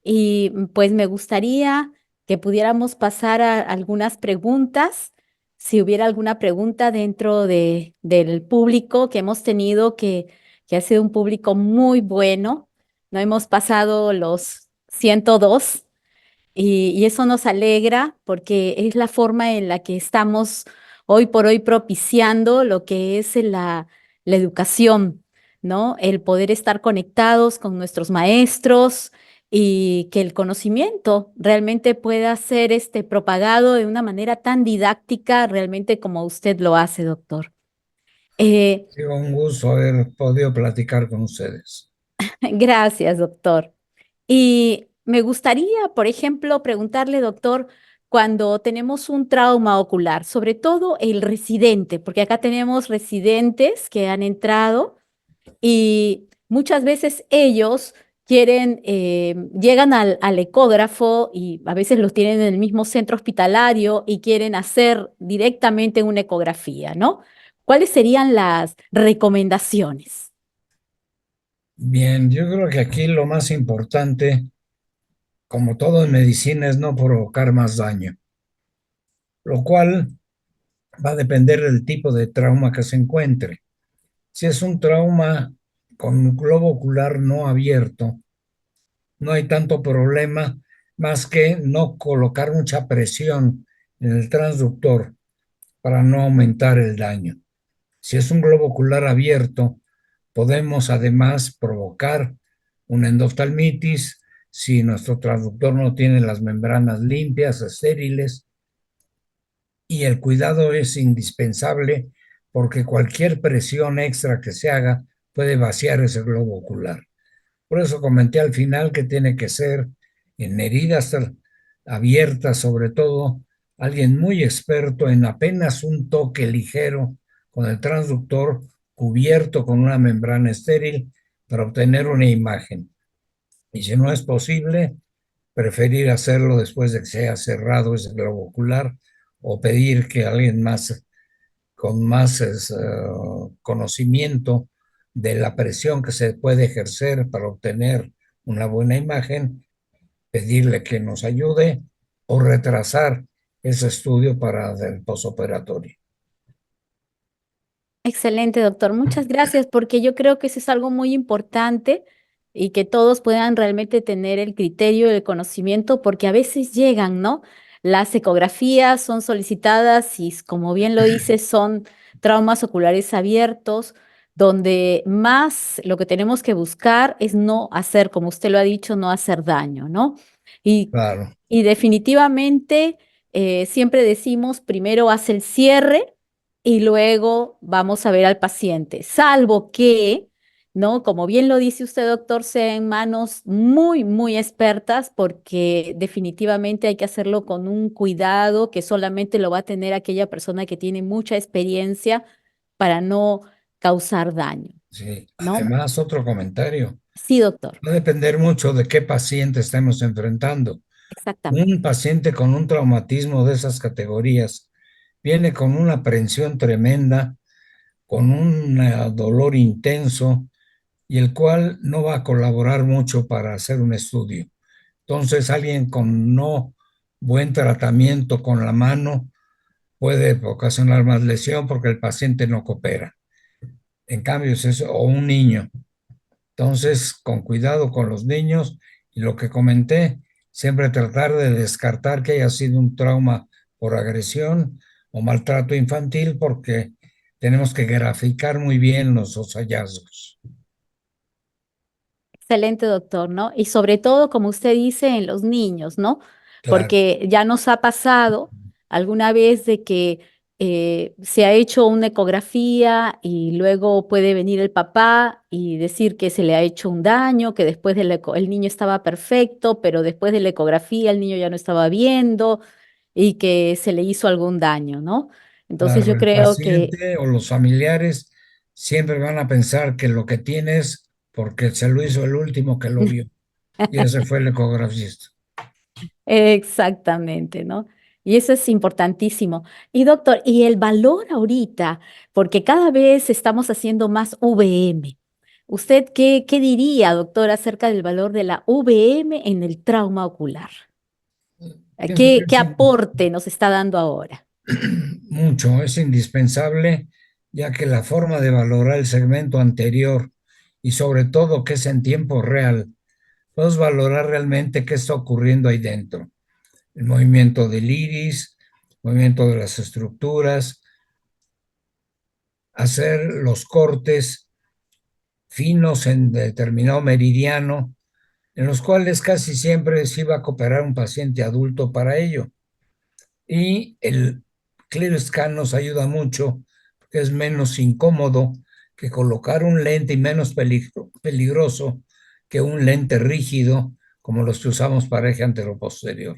Y pues me gustaría que pudiéramos pasar a algunas preguntas. Si hubiera alguna pregunta dentro del público que hemos tenido, que ha sido un público muy bueno. No hemos pasado los 102. Y eso nos alegra porque es la forma en la que estamos hoy por hoy propiciando lo que es la educación, ¿no? El poder estar conectados con nuestros maestros y que el conocimiento realmente pueda ser propagado de una manera tan didáctica, realmente como usted lo hace, doctor. Eh, Ha sido un gusto haber podido platicar con ustedes. Gracias, doctor. Y me gustaría, por ejemplo, preguntarle, doctor, cuando tenemos un trauma ocular, sobre todo el residente, porque acá tenemos residentes que han entrado y muchas veces ellos llegan al ecógrafo y a veces los tienen en el mismo centro hospitalario y quieren hacer directamente una ecografía, ¿no? ¿Cuáles serían las recomendaciones? Bien, yo creo que aquí lo más importante, como todo en medicina, es no provocar más daño, lo cual va a depender del tipo de trauma que se encuentre. Si es un trauma con un globo ocular no abierto, no hay tanto problema más que no colocar mucha presión en el transductor para no aumentar el daño. Si es un globo ocular abierto, podemos además provocar una endoftalmitis si nuestro transductor no tiene las membranas limpias, estériles, y el cuidado es indispensable porque cualquier presión extra que se haga puede vaciar ese globo ocular. Por eso comenté al final que tiene que ser en heridas abiertas, sobre todo, alguien muy experto en apenas un toque ligero con el transductor cubierto con una membrana estéril para obtener una imagen. Y si no es posible, preferir hacerlo después de que se haya cerrado ese globo ocular o pedir que alguien más con más conocimiento de la presión que se puede ejercer para obtener una buena imagen, pedirle que nos ayude o retrasar ese estudio para el posoperatorio. Excelente, doctor. Muchas gracias, porque yo creo que eso es algo muy importante. y que todos puedan realmente tener el criterio y el conocimiento, porque a veces llegan, ¿no? Las ecografías son solicitadas y, como bien lo dice, son traumas oculares abiertos, donde más lo que tenemos que buscar es no hacer, como usted lo ha dicho, no hacer daño, ¿no? Y, Claro, y definitivamente siempre decimos, primero haz el cierre y luego vamos a ver al paciente, salvo que, ¿no? Como bien lo dice usted, doctor, sea en manos muy, muy expertas, porque definitivamente hay que hacerlo con un cuidado que solamente lo va a tener aquella persona que tiene mucha experiencia para no causar daño, sí. ¿no? Además, otro comentario. Sí, doctor, Va a depender mucho de qué paciente estemos enfrentando. exactamente. Un paciente con un traumatismo de esas categorías viene con una aprensión tremenda, con un dolor intenso y el cual no va a colaborar mucho para hacer un estudio. Entonces, alguien con no buen tratamiento con la mano puede ocasionar más lesión porque el paciente no coopera. En cambio, es eso, o un niño. Entonces, con cuidado con los niños y lo que comenté, siempre tratar de descartar que haya sido un trauma por agresión o maltrato infantil porque tenemos que graficar muy bien los hallazgos. Excelente, doctor, ¿no? Y sobre todo, como usted dice, en los niños, ¿no? Claro, Porque ya nos ha pasado alguna vez de que se ha hecho una ecografía y luego puede venir el papá y decir que se le ha hecho un daño, que después el niño estaba perfecto, pero después de la ecografía el niño ya no estaba viendo y que se le hizo algún daño, ¿no? Entonces claro, yo el creo que paciente o los familiares siempre van a pensar que lo que tienes porque se lo hizo el último que lo vio y ese fue el ecografista. exactamente, ¿no? Y eso es importantísimo. Y doctor, y el valor ahorita, porque cada vez estamos haciendo más VM. ¿Usted qué diría, doctor, acerca del valor de la VM en el trauma ocular? Pienso que ¿Qué aporte nos está dando ahora? mucho, es indispensable, ya que la forma de valorar el segmento anterior y sobre todo que es en tiempo real, puedes valorar realmente qué está ocurriendo ahí dentro. El movimiento del iris, movimiento de las estructuras, hacer los cortes finos en determinado meridiano, en los cuales casi siempre se iba a cooperar un paciente adulto para ello. Y el Clear Scan nos ayuda mucho porque es menos incómodo que colocar un lente y menos peligroso que un lente rígido como los que usamos para eje anteroposterior.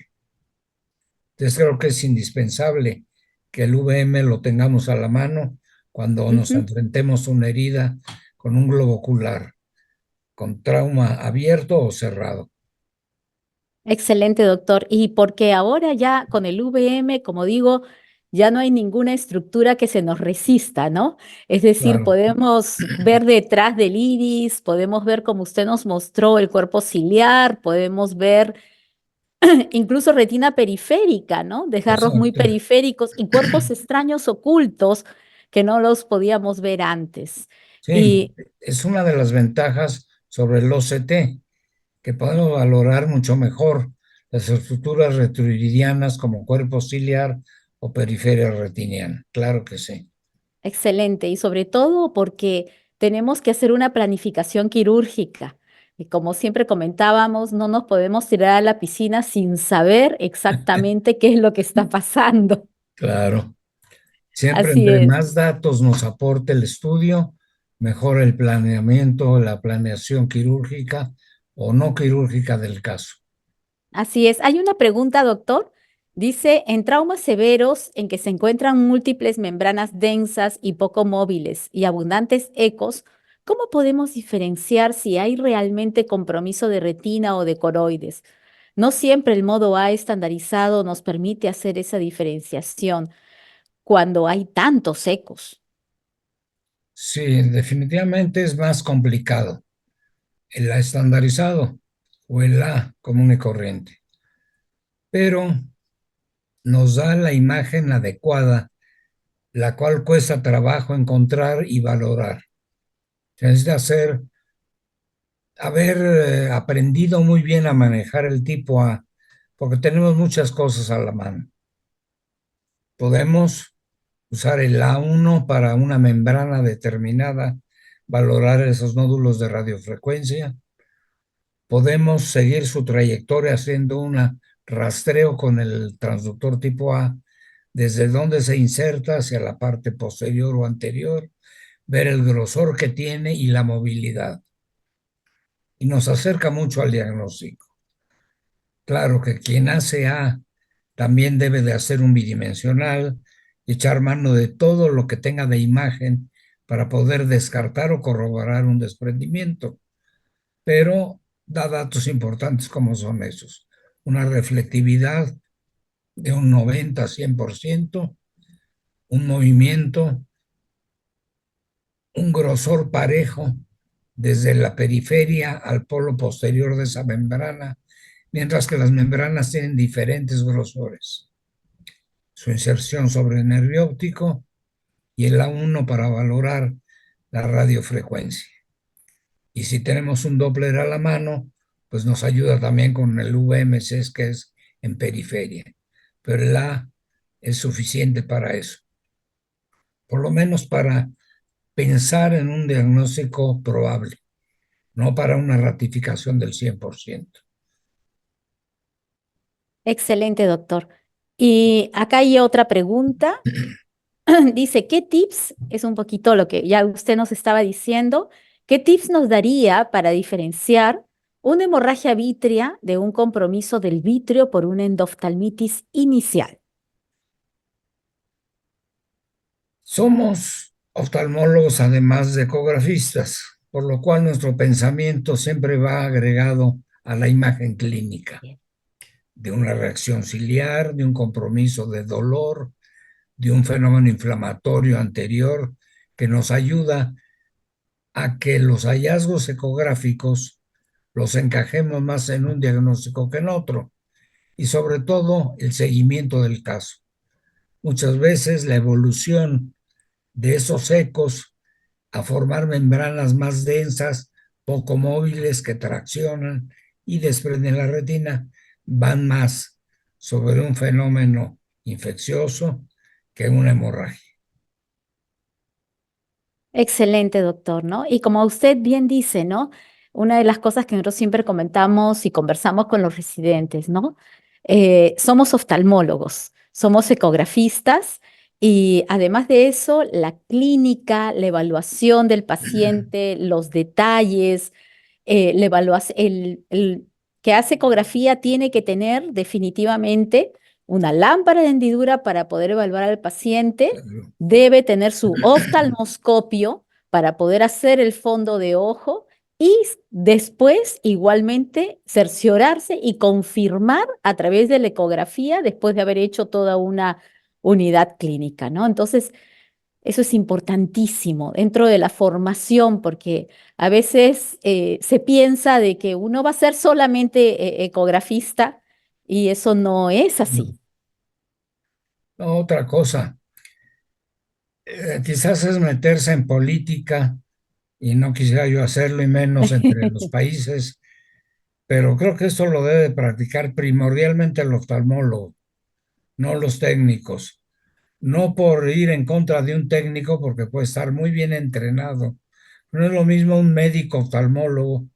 Entonces creo que es indispensable que el VM lo tengamos a la mano cuando nos Ujú. enfrentemos a una herida con un globo ocular, con trauma abierto o cerrado. Excelente, doctor. Y porque ahora ya con el VM, como digo, ya no hay ninguna estructura que se nos resista, ¿no? Es decir, Claro, podemos ver detrás del iris, podemos ver, como usted nos mostró, el cuerpo ciliar, podemos ver incluso retina periférica, ¿no? Desgarros muy exacto. periféricos y cuerpos extraños ocultos que no los podíamos ver antes. Sí, Y es una de las ventajas sobre el OCT, que podemos valorar mucho mejor las estructuras retroiridianas como cuerpo ciliar o periferia retiniana. Claro que sí. excelente, y sobre todo porque tenemos que hacer una planificación quirúrgica. Y como siempre comentábamos, no nos podemos tirar a la piscina sin saber exactamente qué es lo que está pasando. Claro. Siempre Así entre es, más datos nos aporte el estudio, mejor el planeamiento, la planeación quirúrgica o no quirúrgica del caso. así es. Hay una pregunta, doctor. Dice, en traumas severos en que se encuentran múltiples membranas densas y poco móviles y abundantes ecos, ¿cómo podemos diferenciar si hay realmente compromiso de retina o de coroides? No siempre el modo A estandarizado nos permite hacer esa diferenciación cuando hay tantos ecos. Sí, definitivamente es más complicado el A estandarizado o el A común y corriente, pero nos da la imagen adecuada, la cual cuesta trabajo encontrar y valorar. Se necesita hacer haber aprendido muy bien a manejar el tipo A, porque tenemos muchas cosas a la mano. Podemos usar el A1 para una membrana determinada, valorar esos nódulos de radiofrecuencia. Podemos seguir su trayectoria haciendo un rastreo con el transductor tipo A, desde donde se inserta hacia la parte posterior o anterior, ver el grosor que tiene y la movilidad. Y nos acerca mucho al diagnóstico. Claro que quien hace A también debe de hacer un bidimensional, echar mano de todo lo que tenga de imagen para poder descartar o corroborar un desprendimiento, pero da datos importantes como son esos. Una reflectividad de un 90-100%, un movimiento, un grosor parejo desde la periferia al polo posterior de esa membrana, mientras que las membranas tienen diferentes grosores. Su inserción sobre el nervio óptico y el A1 para valorar la radiofrecuencia. Y si tenemos un Doppler a la mano, pues nos ayuda también con el VMC, que es en periferia. Pero el A es suficiente para eso, por lo menos para pensar en un diagnóstico probable, no para una ratificación del 100%. Excelente, doctor. Y acá hay otra pregunta. Dice, ¿qué tips? Es un poquito lo que ya usted nos estaba diciendo. ¿Qué tips nos daría para diferenciar una hemorragia vítrea de un compromiso del vitrio por una endoftalmitis inicial? Somos oftalmólogos además de ecografistas, por lo cual nuestro pensamiento siempre va agregado a la imagen clínica Bien. de una reacción ciliar, de un compromiso de dolor, de un fenómeno inflamatorio anterior que nos ayuda a que los hallazgos ecográficos los encajemos más en un diagnóstico que en otro y sobre todo el seguimiento del caso. Muchas veces la evolución de esos ecos a formar membranas más densas, poco móviles que traccionan y desprenden la retina, van más sobre un fenómeno infeccioso que una hemorragia. Excelente, doctor, ¿no? Y como usted bien dice, ¿no? Una de las cosas que nosotros siempre comentamos y conversamos con los residentes, ¿no? Somos oftalmólogos, somos ecografistas y además de eso, la clínica, la evaluación del paciente, los detalles, la evaluación, el que hace ecografía tiene que tener definitivamente una lámpara de hendidura para poder evaluar al paciente, debe tener su oftalmoscopio para poder hacer el fondo de ojo y después igualmente cerciorarse y confirmar a través de la ecografía después de haber hecho toda una unidad clínica, ¿no? Entonces, eso es importantísimo dentro de la formación, porque a veces se piensa de que uno va a ser solamente ecografista y eso no es así. Otra cosa, quizás es meterse en política y no quisiera yo hacerlo y menos entre los países, pero creo que esto lo debe practicar primordialmente el oftalmólogo, no los técnicos. No por ir en contra de un técnico, porque puede estar muy bien entrenado. No es lo mismo un médico oftalmólogo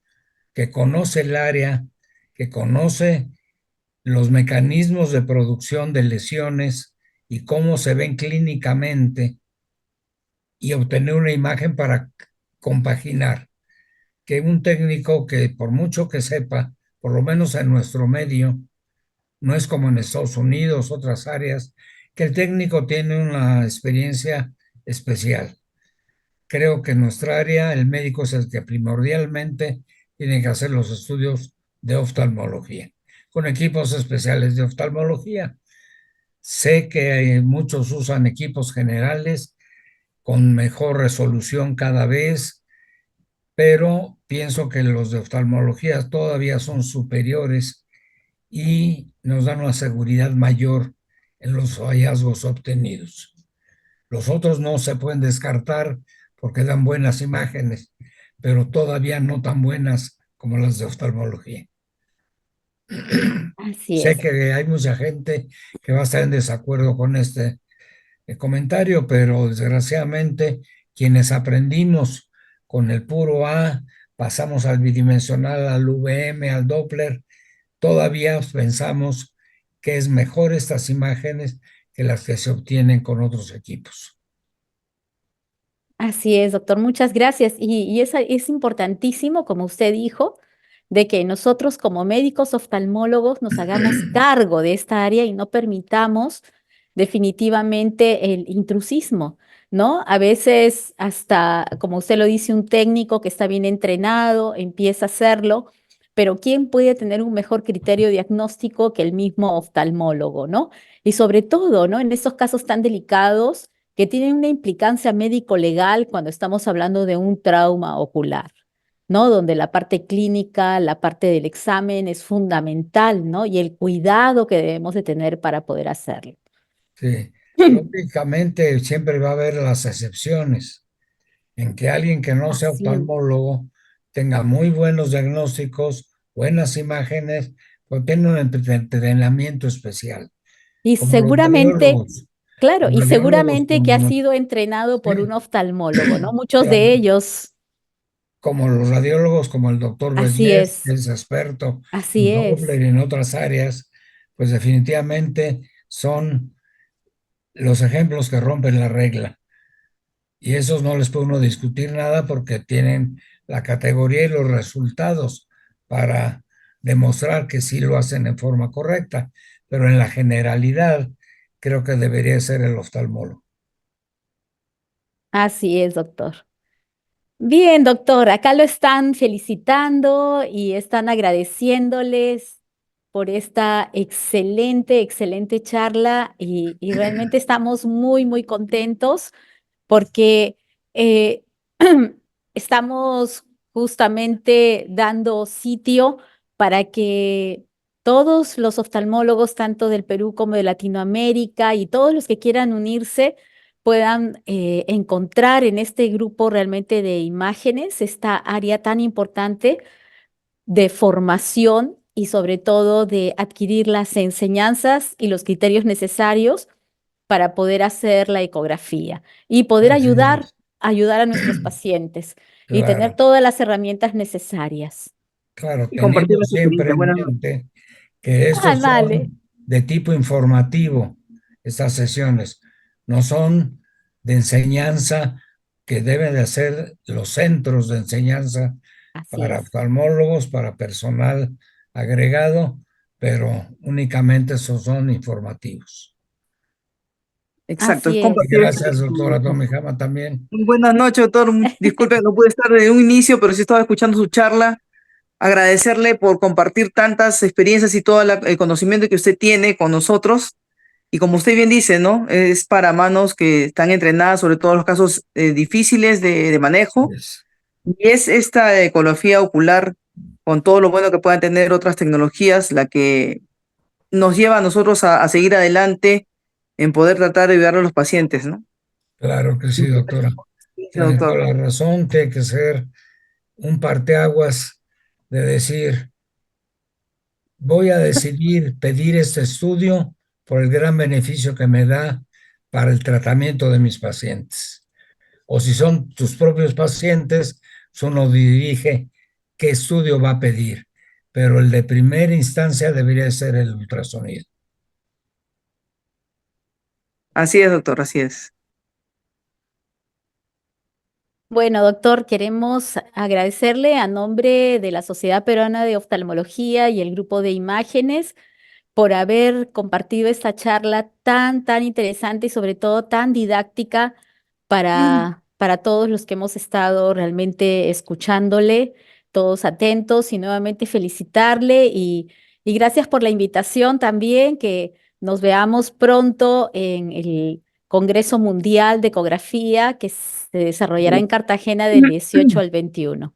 que conoce el área, que conoce los mecanismos de producción de lesiones y cómo se ven clínicamente y obtener una imagen para compaginar, que un técnico que por mucho que sepa, por lo menos en nuestro medio, no es como en Estados Unidos, otras áreas, que el técnico tiene una experiencia especial. Creo que en nuestra área el médico es el que primordialmente tiene que hacer los estudios de oftalmología, con equipos especiales de oftalmología. Sé que muchos usan equipos generales con mejor resolución cada vez, pero pienso que los de oftalmología todavía son superiores y nos dan una seguridad mayor en los hallazgos obtenidos. Los otros no se pueden descartar porque dan buenas imágenes, pero todavía no tan buenas como las de oftalmología. Así Sé es. que hay mucha gente que va a estar en desacuerdo con este comentario, pero desgraciadamente quienes aprendimos con el puro A, pasamos al bidimensional, al VM, al Doppler, todavía pensamos que es mejor estas imágenes que las que se obtienen con otros equipos. Así es, doctor, muchas gracias. Y es importantísimo, como usted dijo, de que nosotros como médicos oftalmólogos nos hagamos cargo de esta área y no permitamos definitivamente el intrusismo, ¿no? A veces hasta, como usted lo dice, un técnico que está bien entrenado empieza a hacerlo, pero ¿quién puede tener un mejor criterio diagnóstico que el mismo oftalmólogo, ¿no? Y sobre todo, ¿no? En estos casos tan delicados que tienen una implicancia médico-legal cuando estamos hablando de un trauma ocular, ¿no? Donde la parte clínica, la parte del examen es fundamental, ¿no? Y el cuidado que debemos de tener para poder hacerlo. Sí, lógicamente siempre va a haber las excepciones en que alguien que no sea Así es. oftalmólogo tenga muy buenos diagnósticos, buenas imágenes, o tiene un entrenamiento especial, Y como los seguramente, radiólogos, claro, los y radiólogos seguramente que ha como, sido entrenado por un sí, oftalmólogo, ¿no? Muchos claro, de ellos, como los radiólogos como el doctor así Bellier, que es, es experto así en Doppler es. y en otras áreas, pues definitivamente son los ejemplos que rompen la regla. Y esos no les puede uno discutir nada porque tienen la categoría y los resultados para demostrar que sí lo hacen en forma correcta. Pero en la generalidad, creo que debería ser el oftalmólogo. Así es, doctor. Bien, doctor, acá lo están felicitando y están agradeciéndoles por esta excelente, excelente charla y realmente estamos muy, muy contentos porque eh, estamos justamente dando sitio para que todos los oftalmólogos, tanto del Perú como de Latinoamérica y todos los que quieran unirse, puedan encontrar en este grupo realmente de imágenes esta área tan importante de formación y sobre todo de adquirir las enseñanzas y los criterios necesarios para poder hacer la ecografía y poder Así ayudar, es. ayudar a nuestros pacientes y tener Claro, todas las herramientas necesarias. claro, Y compartir teniendo las siempre experiencias. en Buenas noches. mente que Ah, estos vale, son de tipo informativo, estas sesiones, no son de enseñanza que deben de hacer los centros de enseñanza así para es, oftalmólogos, para personal agregado, pero únicamente esos son informativos. Exacto, es así es. Y compartir gracias, experiencias. doctora Tomijama, también. Buenas noches, doctor. Disculpe, no pude estar de un inicio, pero sí estaba escuchando su charla. Agradecerle por compartir tantas experiencias y todo el conocimiento que usted tiene con nosotros. Y como usted bien dice, ¿no? Es para manos que están entrenadas, sobre todo en los casos difíciles de manejo. Pues, Y es esta ecografía ocular, con todo lo bueno que puedan tener otras tecnologías, la que nos lleva a nosotros a seguir adelante en poder tratar de ayudar a los pacientes, ¿no? claro que sí, Muchas doctora. gracias por su experiencia, Tiene toda doctor. la razón, tiene que ser un parteaguas de decir, voy a decidir pedir este estudio por el gran beneficio que me da para el tratamiento de mis pacientes. O si son tus propios pacientes, uno dirige qué estudio va a pedir, pero el de primera instancia debería ser el ultrasonido. Así es, doctor, así es. Bueno, doctor, queremos agradecerle a nombre de la Sociedad Peruana de Oftalmología y el grupo de imágenes por haber compartido esta charla tan, tan interesante y sobre todo tan didáctica para todos los que hemos estado realmente escuchándole, todos atentos y nuevamente felicitarle y gracias por la invitación también, que nos veamos pronto en el Congreso Mundial de Ecografía que se desarrollará en Cartagena del 18 al 21.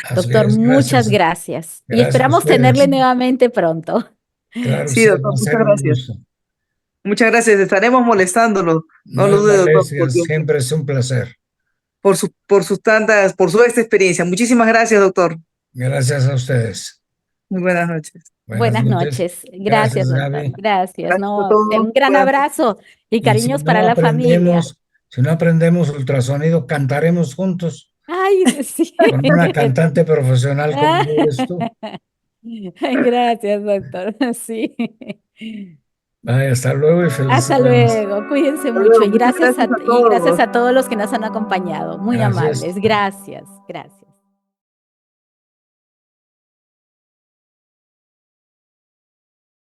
Así Doctor, es, muchas gracias. gracias y Gracias a esperamos tenerle ustedes. nuevamente pronto. Claro, Sí, usted doctor, va a muchas ser un gracias. gusto. Muchas gracias. Estaremos molestándolo. No No lo hay dude, doctor, molestias, siempre es un placer. por su esta experiencia. Muchísimas gracias, doctor. Gracias a ustedes. Muy buenas noches. Buenas Buenas noches. noches. Gracias, Gracias, doctor. Gaby. Gracias. Gracias a No, todos. un gran Buenas abrazo y Y cariños para la familia. si no aprendemos ultrasonido, cantaremos juntos Ay, sí. con una cantante profesional como Ah, lo eres tú. gracias, doctor. Sí. Ay, hasta luego y Hasta felicidades. luego. Cuídense Hasta mucho luego. Muchas gracias a y gracias todos. a todos los que nos han acompañado. Muy Gracias. amables. Gracias. Gracias.